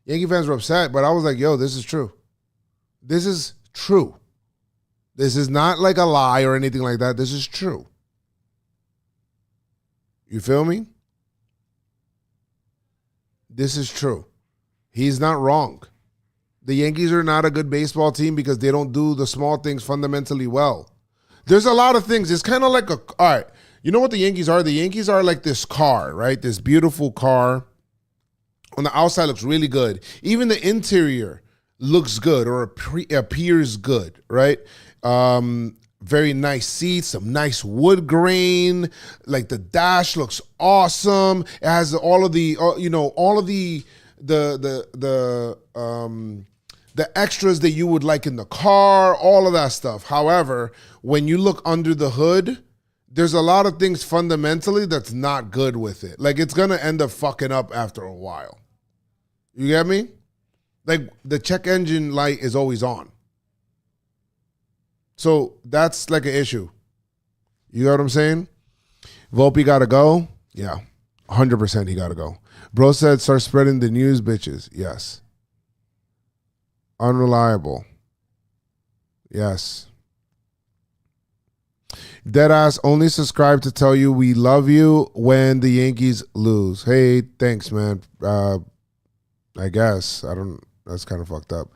Yankee fans were upset, but I was like, yo, this is true. This is true. This is not like a lie or anything like that. This is true. You feel me? This is true. He's not wrong. The Yankees are not a good baseball team because they don't do the small things fundamentally well. There's a lot of things. It's kind of like all right, you know what the Yankees are? The Yankees are like this car, right? This beautiful car. On the outside looks really good. Even the interior looks good or appears good, right? Very nice seats, some nice wood grain. Like the dash looks awesome. It has all of the, all of the extras that you would like in the car, all of that stuff. However, when you look under the hood, there's a lot of things fundamentally that's not good with it. Like it's gonna end up fucking up after a while. You get me? Like the check engine light is always on. So that's like an issue. You know what I'm saying? Volpe got to go? Yeah, 100% he got to go. Bro said start spreading the news, bitches. Yes. Unreliable. Yes. Deadass only subscribe to tell you we love you when the Yankees lose. Hey, thanks, man. I guess. That's kind of fucked up.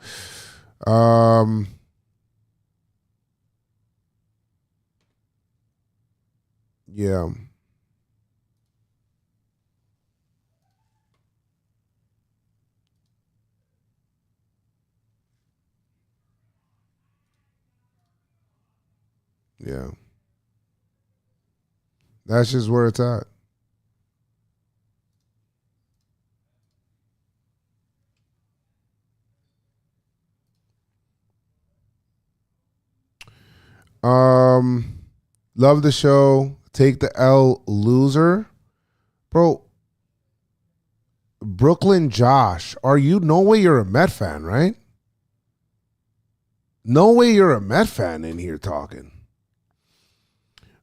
Yeah. Yeah. That's just where it's at. Love the show. Take the L, loser. Bro, Brooklyn Josh, no way you're a Met fan, right? No way you're a Met fan in here talking.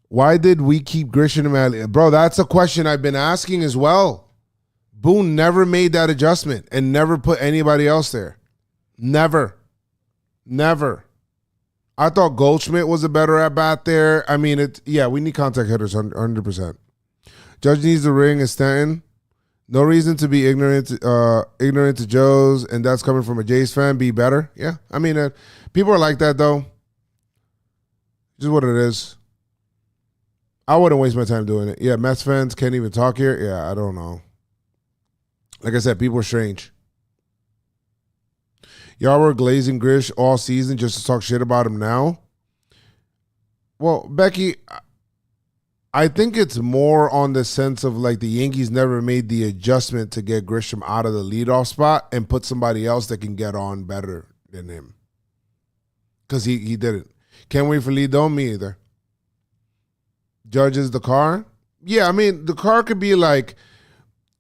Why did we keep Grisham and Elliott? Bro, that's a question I've been asking as well. Boone never made that adjustment and never put anybody else there. Never. I thought Goldschmidt was a better at-bat there. I mean, we need contact hitters 100%. Judge needs the ring as Stanton. No reason to be ignorant to Joe's, and that's coming from a Jays fan. Be better. Yeah, I mean, people are like that, though. Just what it is. I wouldn't waste my time doing it. Yeah, Mets fans can't even talk here. Yeah, I don't know. Like I said, people are strange. Y'all were glazing Grish all season just to talk shit about him now. Well, Becky, I think it's more on the sense of like the Yankees never made the adjustment to get Grisham out of the leadoff spot and put somebody else that can get on better than him. Because he didn't. Can't wait for Lidon, me either. Judges the car? Yeah, I mean, the car could be like,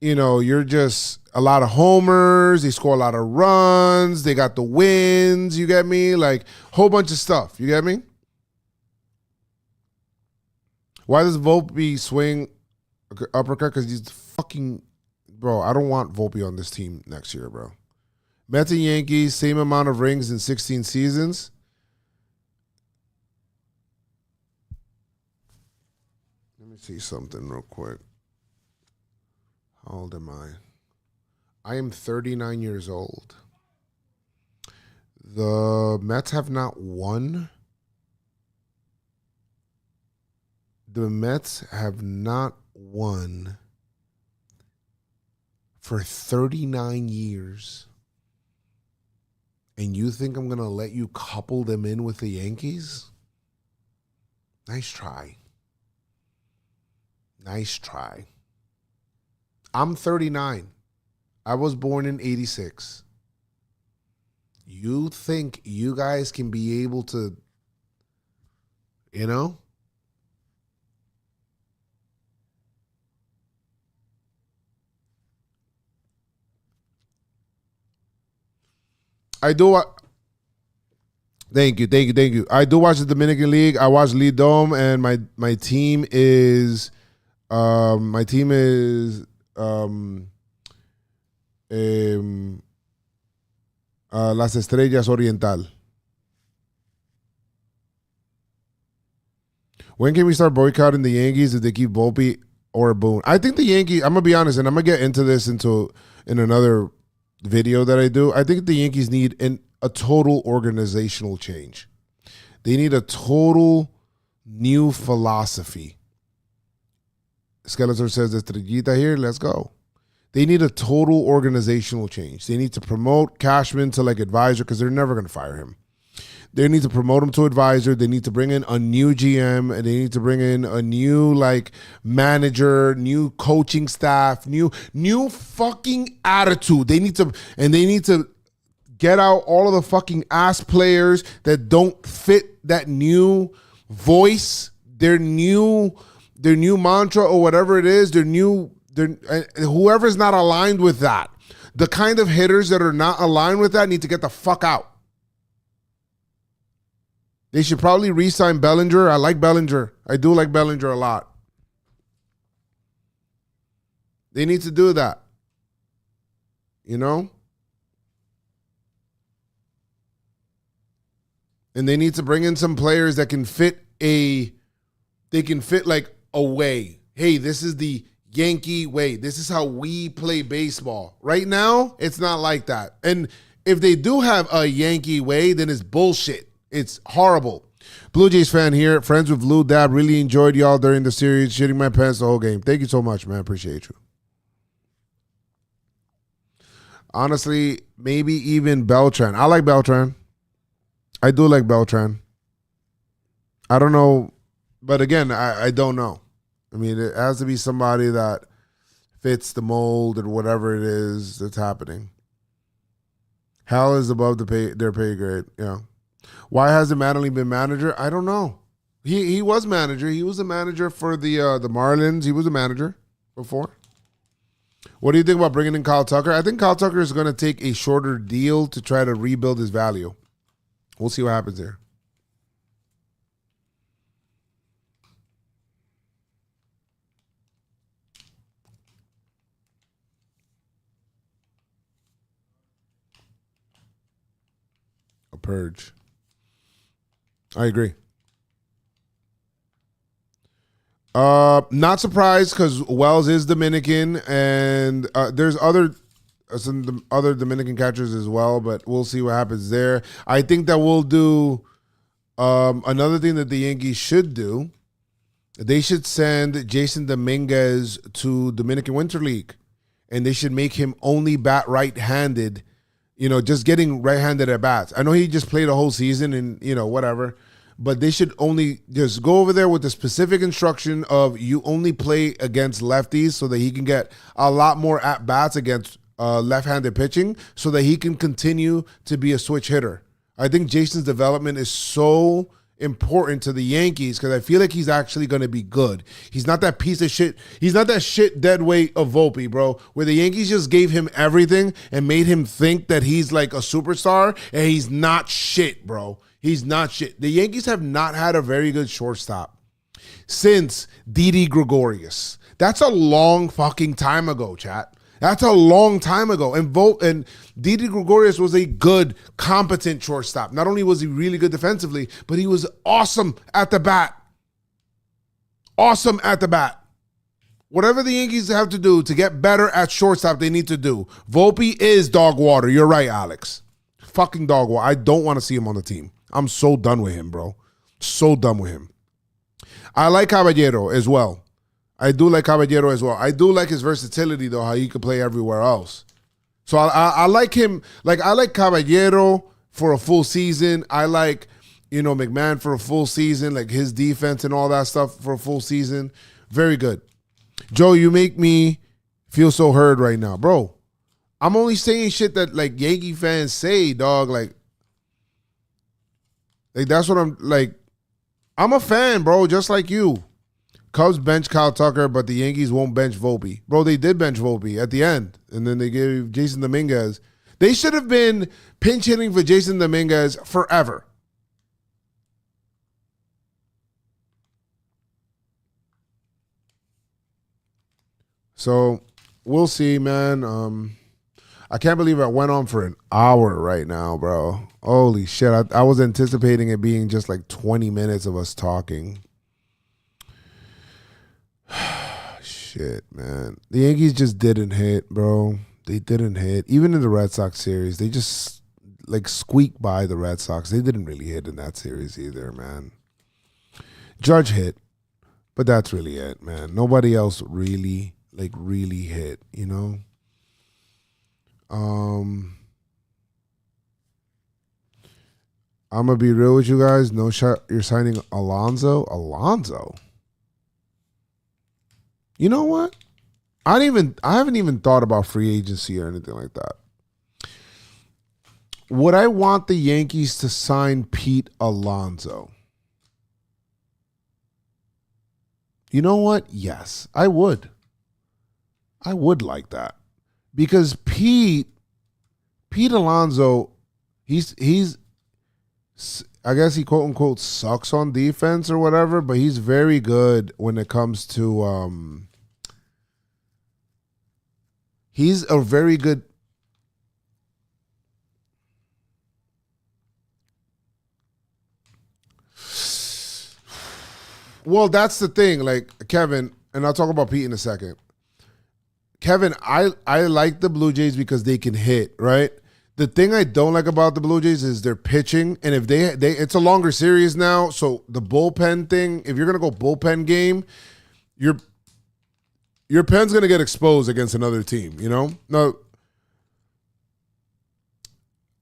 you know, you're just a lot of homers. They score a lot of runs. They got the wins. You get me? Like, whole bunch of stuff. You get me? Why does Volpe swing uppercut? Because he's fucking... Bro, I don't want Volpe on this team next year, bro. Mets and Yankees, same amount of rings in 16 seasons. Let me see something real quick. How old am I? I am 39 years old. The Mets have not won. The Mets have not won for 39 years. And you think I'm going to let you couple them in with the Yankees? Nice try. Nice try. I'm 39. I was born in 86. You think you guys can be able to, you know? I do. Thank you. I do watch the Dominican League. I watch Lidom, and my team is Las Estrellas Oriental. When can we start boycotting the Yankees if they keep Volpe or Boone? I think the Yankees, I'm going to be honest, and I'm going to get into this in another video that I do. I think the Yankees need a total organizational change. They need a total new philosophy. Skeletor says, Estrellita here, let's go. They need a total organizational change. They need to promote Cashman to like advisor because they're never going to fire him. They need to promote him to advisor. They need to bring in a new GM, and they need to bring in a new like manager, new coaching staff, new fucking attitude. They need to get out all of the fucking ass players that don't fit that new voice, their new mantra or whatever it is, whoever's not aligned with that. The kind of hitters that are not aligned with that need to get the fuck out. They should probably re-sign Bellinger. I like Bellinger. I do like Bellinger a lot. They need to do that. You know? And they need to bring in some players that can fit like a way. Hey, this is the Yankee way. This is how we play baseball. Right now, it's not like that. And if they do have a Yankee way, then it's bullshit. It's horrible. Blue Jays fan here. Friends with Lou Dab. Really enjoyed y'all during the series. Shitting my pants the whole game. Thank you so much, man. Appreciate you. Honestly, maybe even Beltran. I like Beltran. I do like Beltran. I don't know. But again, I don't know. I mean, it has to be somebody that fits the mold or whatever it is that's happening. Hell is above their pay grade. Yeah. Why hasn't Mattingly been manager? I don't know. He was manager. He was a manager for the Marlins. He was a manager before. What do you think about bringing in Kyle Tucker? I think Kyle Tucker is going to take a shorter deal to try to rebuild his value. We'll see what happens there. A purge. I agree. Not surprised because Wells is Dominican, and there's some other Dominican catchers as well, but we'll see what happens there. I think that we'll do another thing that the Yankees should do. They should send Jason Dominguez to Dominican Winter League and they should make him only bat right-handed, just getting right-handed at bats. I know he just played a whole season and, whatever, but they should only just go over there with the specific instruction of you only play against lefties so that he can get a lot more at-bats against left-handed pitching so that he can continue to be a switch hitter. I think Jason's development is so important to the Yankees because I feel like he's actually going to be good. He's not that piece of shit. He's not that shit dead weight of Volpe, bro, where the Yankees just gave him everything and made him think that he's like a superstar, and he's not shit, bro. He's not shit. The Yankees have not had a very good shortstop since Didi Gregorius. That's a long fucking time ago, chat. That's a long time ago. And Didi Gregorius was a good, competent shortstop. Not only was he really good defensively, but he was awesome at the bat. Awesome at the bat. Whatever the Yankees have to do to get better at shortstop, they need to do. Volpe is dog water. You're right, Alex. Fucking dog water. I don't want to see him on the team. I'm so done with him, bro. So done with him. I like Caballero as well. I do like Caballero as well. I do like his versatility, though, how he could play everywhere else. So I like him. Like, I like Caballero for a full season. I like, McMahon for a full season, like his defense and all that stuff for a full season. Very good. Joe, you make me feel so heard right now. Bro, I'm only saying shit that, like, Yankee fans say, dog. Like that's what I'm, like, I'm a fan, bro, just like you. Cubs bench Kyle Tucker, but the Yankees won't bench Volpe. Bro, they did bench Volpe at the end, and then they gave Jason Dominguez. They should have been pinch hitting for Jason Dominguez forever. So we'll see, man. I can't believe I went on for an hour right now, bro. Holy shit. I was anticipating it being just like 20 minutes of us talking. Shit, man. The Yankees just didn't hit, bro. They didn't hit. Even in the Red Sox series, they just like squeaked by the Red Sox. They didn't really hit in that series either, man. Judge hit, but that's really it, man. Nobody else really hit, I'm gonna be real with you guys. No shot. You're signing Alonso. You know what? I haven't even thought about free agency or anything like that. Would I want the Yankees to sign Pete Alonso? You know what? Yes, I would. I would like that. Because Pete Alonso, he's I guess he quote unquote sucks on defense or whatever, but he's very good when it comes to he's a very good Well, that's the thing, like Kevin, and I'll talk about Pete in a second. Kevin, I like the Blue Jays because they can hit, right? The thing I don't like about the Blue Jays is their pitching, and if they it's a longer series now, so the bullpen thing, if you're going to go bullpen game, your pen's going to get exposed against another team, Now,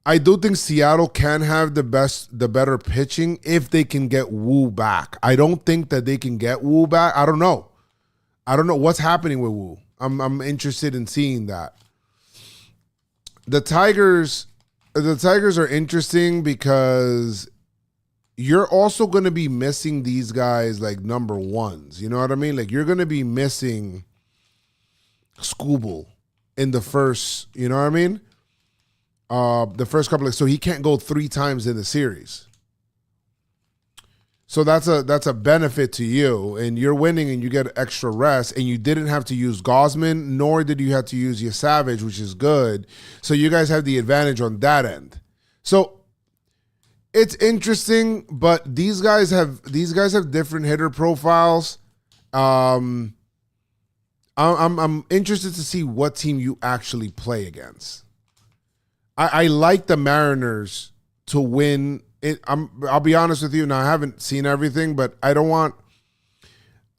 I do think Seattle can have the better pitching if they can get Wu back. I don't think that they can get Wu back. I don't know what's happening with Wu. I'm interested in seeing that. The Tigers are interesting because you're also going to be missing these guys like number ones. You know what I mean? Like you're going to be missing Skubal in the first, you know what I mean? The first couple so he can't go 3 times in the series. So that's a benefit to you, and you're winning and you get extra rest, and you didn't have to use Gausman, nor did you have to use your Savage, which is good. So you guys have the advantage on that end. So it's interesting, but these guys have different hitter profiles. I'm interested to see what team you actually play against. I like the Mariners to win. I'll be honest with you. Now, I haven't seen everything, but I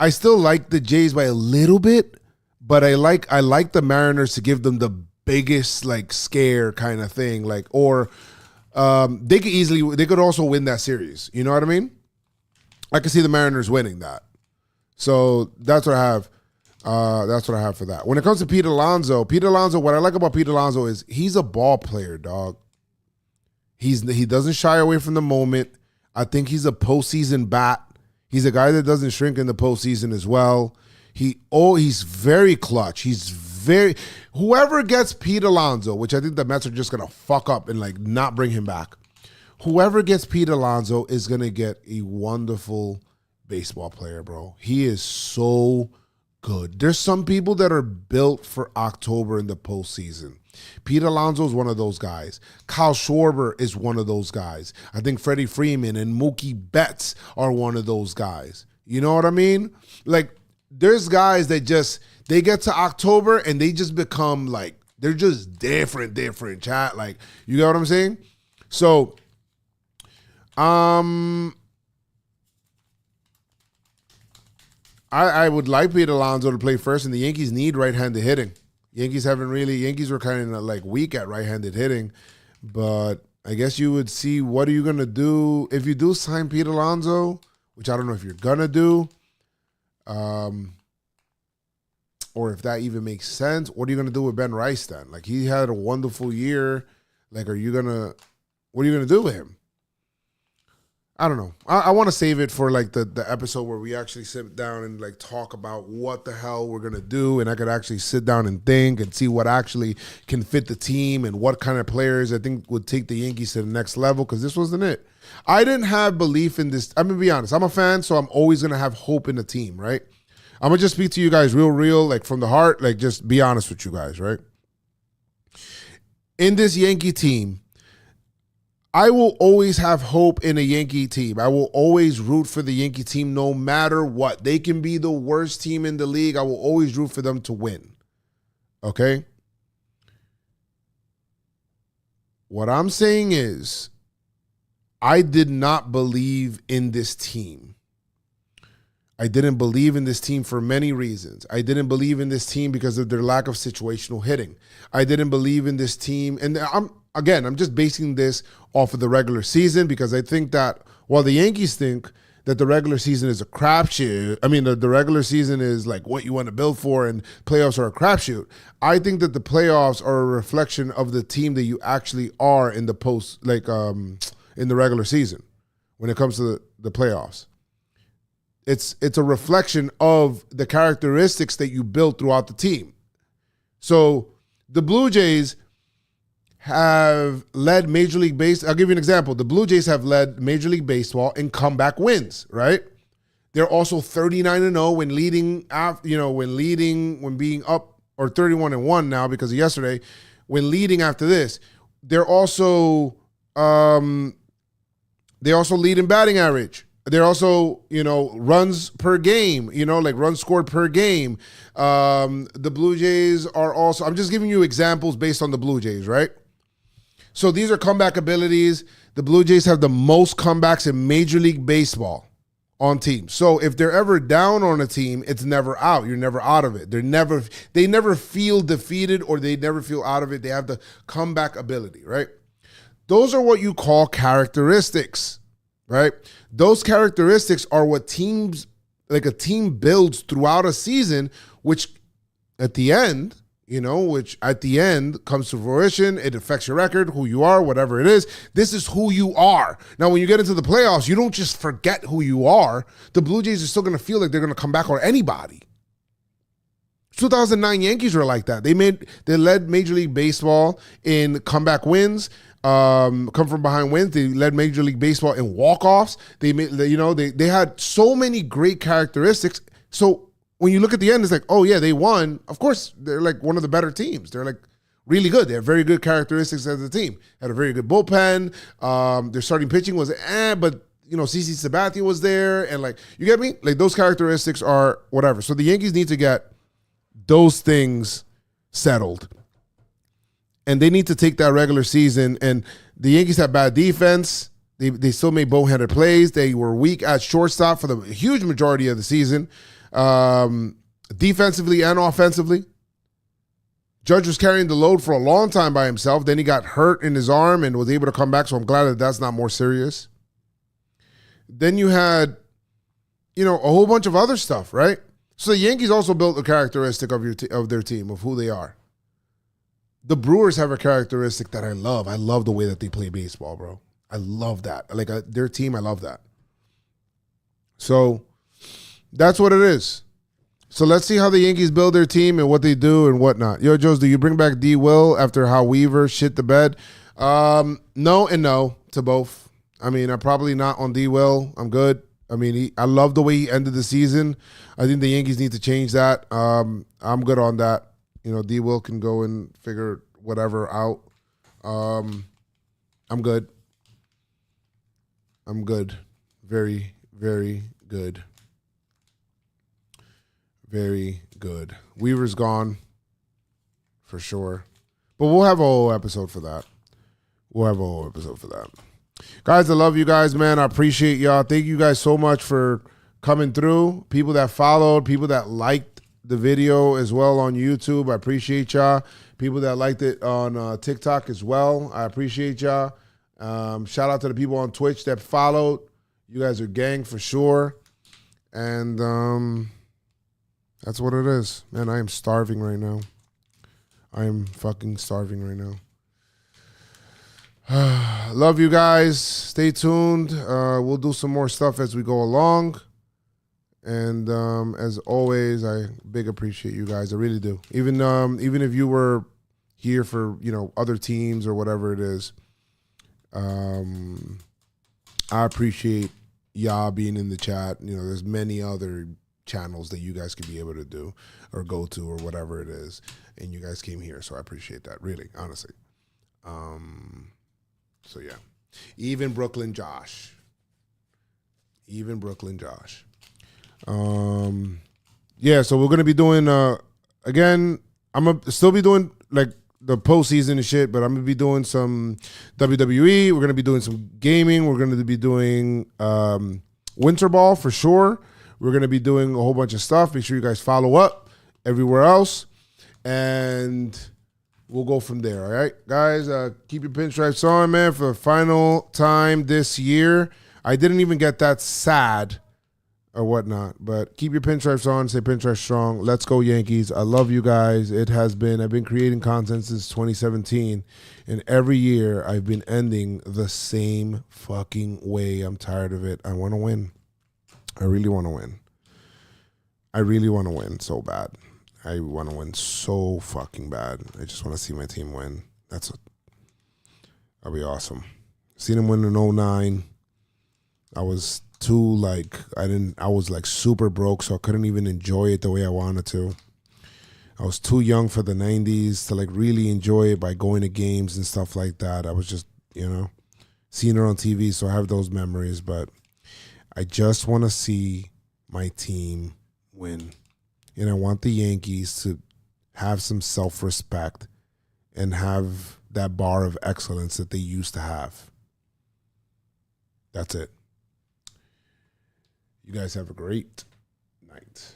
still like the Jays by a little bit, But I like the Mariners to give them the biggest like scare kind of thing, like, or they could also win that series. You know what I mean? I can see the Mariners winning that. So that's what I have. That's what I have for that. When it comes to Pete Alonso, what I like about Pete Alonso is he's a ball player, dog. He doesn't shy away from the moment. I think he's a postseason bat. He's a guy that doesn't shrink in the postseason as well. He's very clutch. Whoever gets Pete Alonso, which I think the Mets are just gonna fuck up and like not bring him back. Whoever gets Pete Alonso is gonna get a wonderful baseball player, bro. He is so good. There's some people that are built for October in the postseason. Pete Alonso is one of those guys. Kyle Schwarber is one of those guys. I think Freddie Freeman and Mookie Betts are one of those guys. You know what I mean? Like, there's guys that they get to October and they just become like, they're just different, chat. Like, you get what I'm saying? So, I would like Pete Alonso to play first, and the Yankees need right-handed hitting. Yankees were kind of like weak at right-handed hitting, but I guess you would see what are you going to do if you do sign Pete Alonso, which I don't know if you're going to do, or if that even makes sense. What are you going to do with Ben Rice then? Like, he had a wonderful year. Like, what are you going to do with him? I don't know. I want to save it for like the episode where we actually sit down and like talk about what the hell we're going to do. And I could actually sit down and think and see what actually can fit the team and what kind of players I think would take the Yankees to the next level, because this wasn't it. I didn't have belief in this. I'm going to be honest. I'm a fan, so I'm always going to have hope in the team, right? I'm going to just speak to you guys real, like from the heart, like just be honest with you guys, right? In this Yankee team, I will always have hope in a Yankee team. I will always root for the Yankee team no matter what. They can be the worst team in the league. I will always root for them to win. Okay? What I'm saying is, I did not believe in this team. I didn't believe in this team for many reasons. I didn't believe in this team because of their lack of situational hitting. I didn't believe in this team. And I'm just basing this off of the regular season, because I think that while the Yankees think that the regular season is a crapshoot, I mean, the regular season is like what you want to build for and playoffs are a crapshoot. I think that the playoffs are a reflection of the team that you actually are in the in the regular season when it comes to the playoffs. It's a reflection of the characteristics that you built throughout the team. So the Blue Jays have led Major League Baseball. I'll give you an example. The Blue Jays have led Major League Baseball in comeback wins, right? They're also 39-0 when being up, or 31-1 now because of yesterday, when leading after this. They're also lead in batting average. They're also, runs per game, like runs scored per game. The Blue Jays are also, I'm just giving you examples based on the Blue Jays, right? So these are comeback abilities. The Blue Jays have the most comebacks in Major League Baseball on teams. So if they're ever down on a team, it's never out. You're never out of it. They never feel defeated, or they never feel out of it. They have the comeback ability, right? Those are what you call characteristics, right? Those characteristics are what a team builds throughout a season, which at the end comes to fruition. It affects your record, who you are, whatever it is. This is who you are. Now, when you get into the playoffs, you don't just forget who you are. The Blue Jays are still going to feel like they're going to come back on anybody. 2009 Yankees were like that. They led Major League Baseball in comeback wins. Come from behind wins. They led Major League Baseball in walk-offs. They had so many great characteristics. So when you look at the end, it's like, oh yeah, they won. Of course, they're like one of the better teams. They're like really good. They have very good characteristics as a team. Had a very good bullpen. Their starting pitching was but CC Sabathia was there, and like, you get me? Like, those characteristics are whatever. So the Yankees need to get those things settled. And they need to take that regular season. And the Yankees have bad defense. They still made boneheaded plays. They were weak at shortstop for the huge majority of the season. defensively and offensively. Judge was carrying the load for a long time by himself. Then he got hurt in his arm and was able to come back, so I'm glad that that's not more serious. Then you had, a whole bunch of other stuff, right? So the Yankees also built a characteristic of their team, of who they are. The Brewers have a characteristic that I love. I love the way that they play baseball, bro. I love that. Like their team, I love that. So that's what it is. So let's see how the Yankees build their team and what they do and whatnot. Yo, Joes, do you bring back D. Will after how Weaver shit the bed? No and no to both. I mean, I'm probably not on D. Will. I'm good. I mean, I love the way he ended the season. I think the Yankees need to change that. I'm good on that. D. Will can go and figure whatever out. I'm good. I'm good. Very, very good. Very good. Weaver's gone for sure. But we'll have a whole episode for that. Guys, I love you guys, man. I appreciate y'all. Thank you guys so much for coming through. People that followed, people that liked the video as well on YouTube. I appreciate y'all. People that liked it on TikTok as well. I appreciate y'all. Shout out to the people on Twitch that followed. You guys are gang for sure. And that's what it is. Man, I am starving right now. I am fucking starving right now. Love you guys. Stay tuned. We'll do some more stuff as we go along. And as always, I big appreciate you guys. I really do. Even if you were here for, other teams or whatever it is, I appreciate y'all being in the chat. There's many other channels that you guys could be able to do or go to or whatever it is. And you guys came here, so I appreciate that, really, honestly. So, yeah. Even Brooklyn Josh. Yeah, so we're going to be doing, again, I'm going to still be doing, like, the postseason and shit, but I'm going to be doing some WWE. We're going to be doing some gaming. We're going to be doing winter ball for sure. We're going to be doing a whole bunch of stuff. Make sure you guys follow up everywhere else. And we'll go from there, all right? Guys, keep your pinstripes on, man, for the final time this year. I didn't even get that sad or whatnot, but keep your pinstripes on. Say pinstripe strong. Let's go, Yankees. I love you guys. I've been creating content since 2017, and every year I've been ending the same fucking way. I'm tired of it. I want to win. I really want to win. I really want to win so bad. I want to win so fucking bad. I just want to see my team win. That'll be awesome. Seen him win in 2009. I was I was like super broke, so I couldn't even enjoy it the way I wanted to. I was too young for the 90s to like really enjoy it by going to games and stuff like that. I was just, seeing it on TV, so I have those memories, but I just want to see my team win. And I want the Yankees to have some self-respect and have that bar of excellence that they used to have. That's it. You guys have a great night.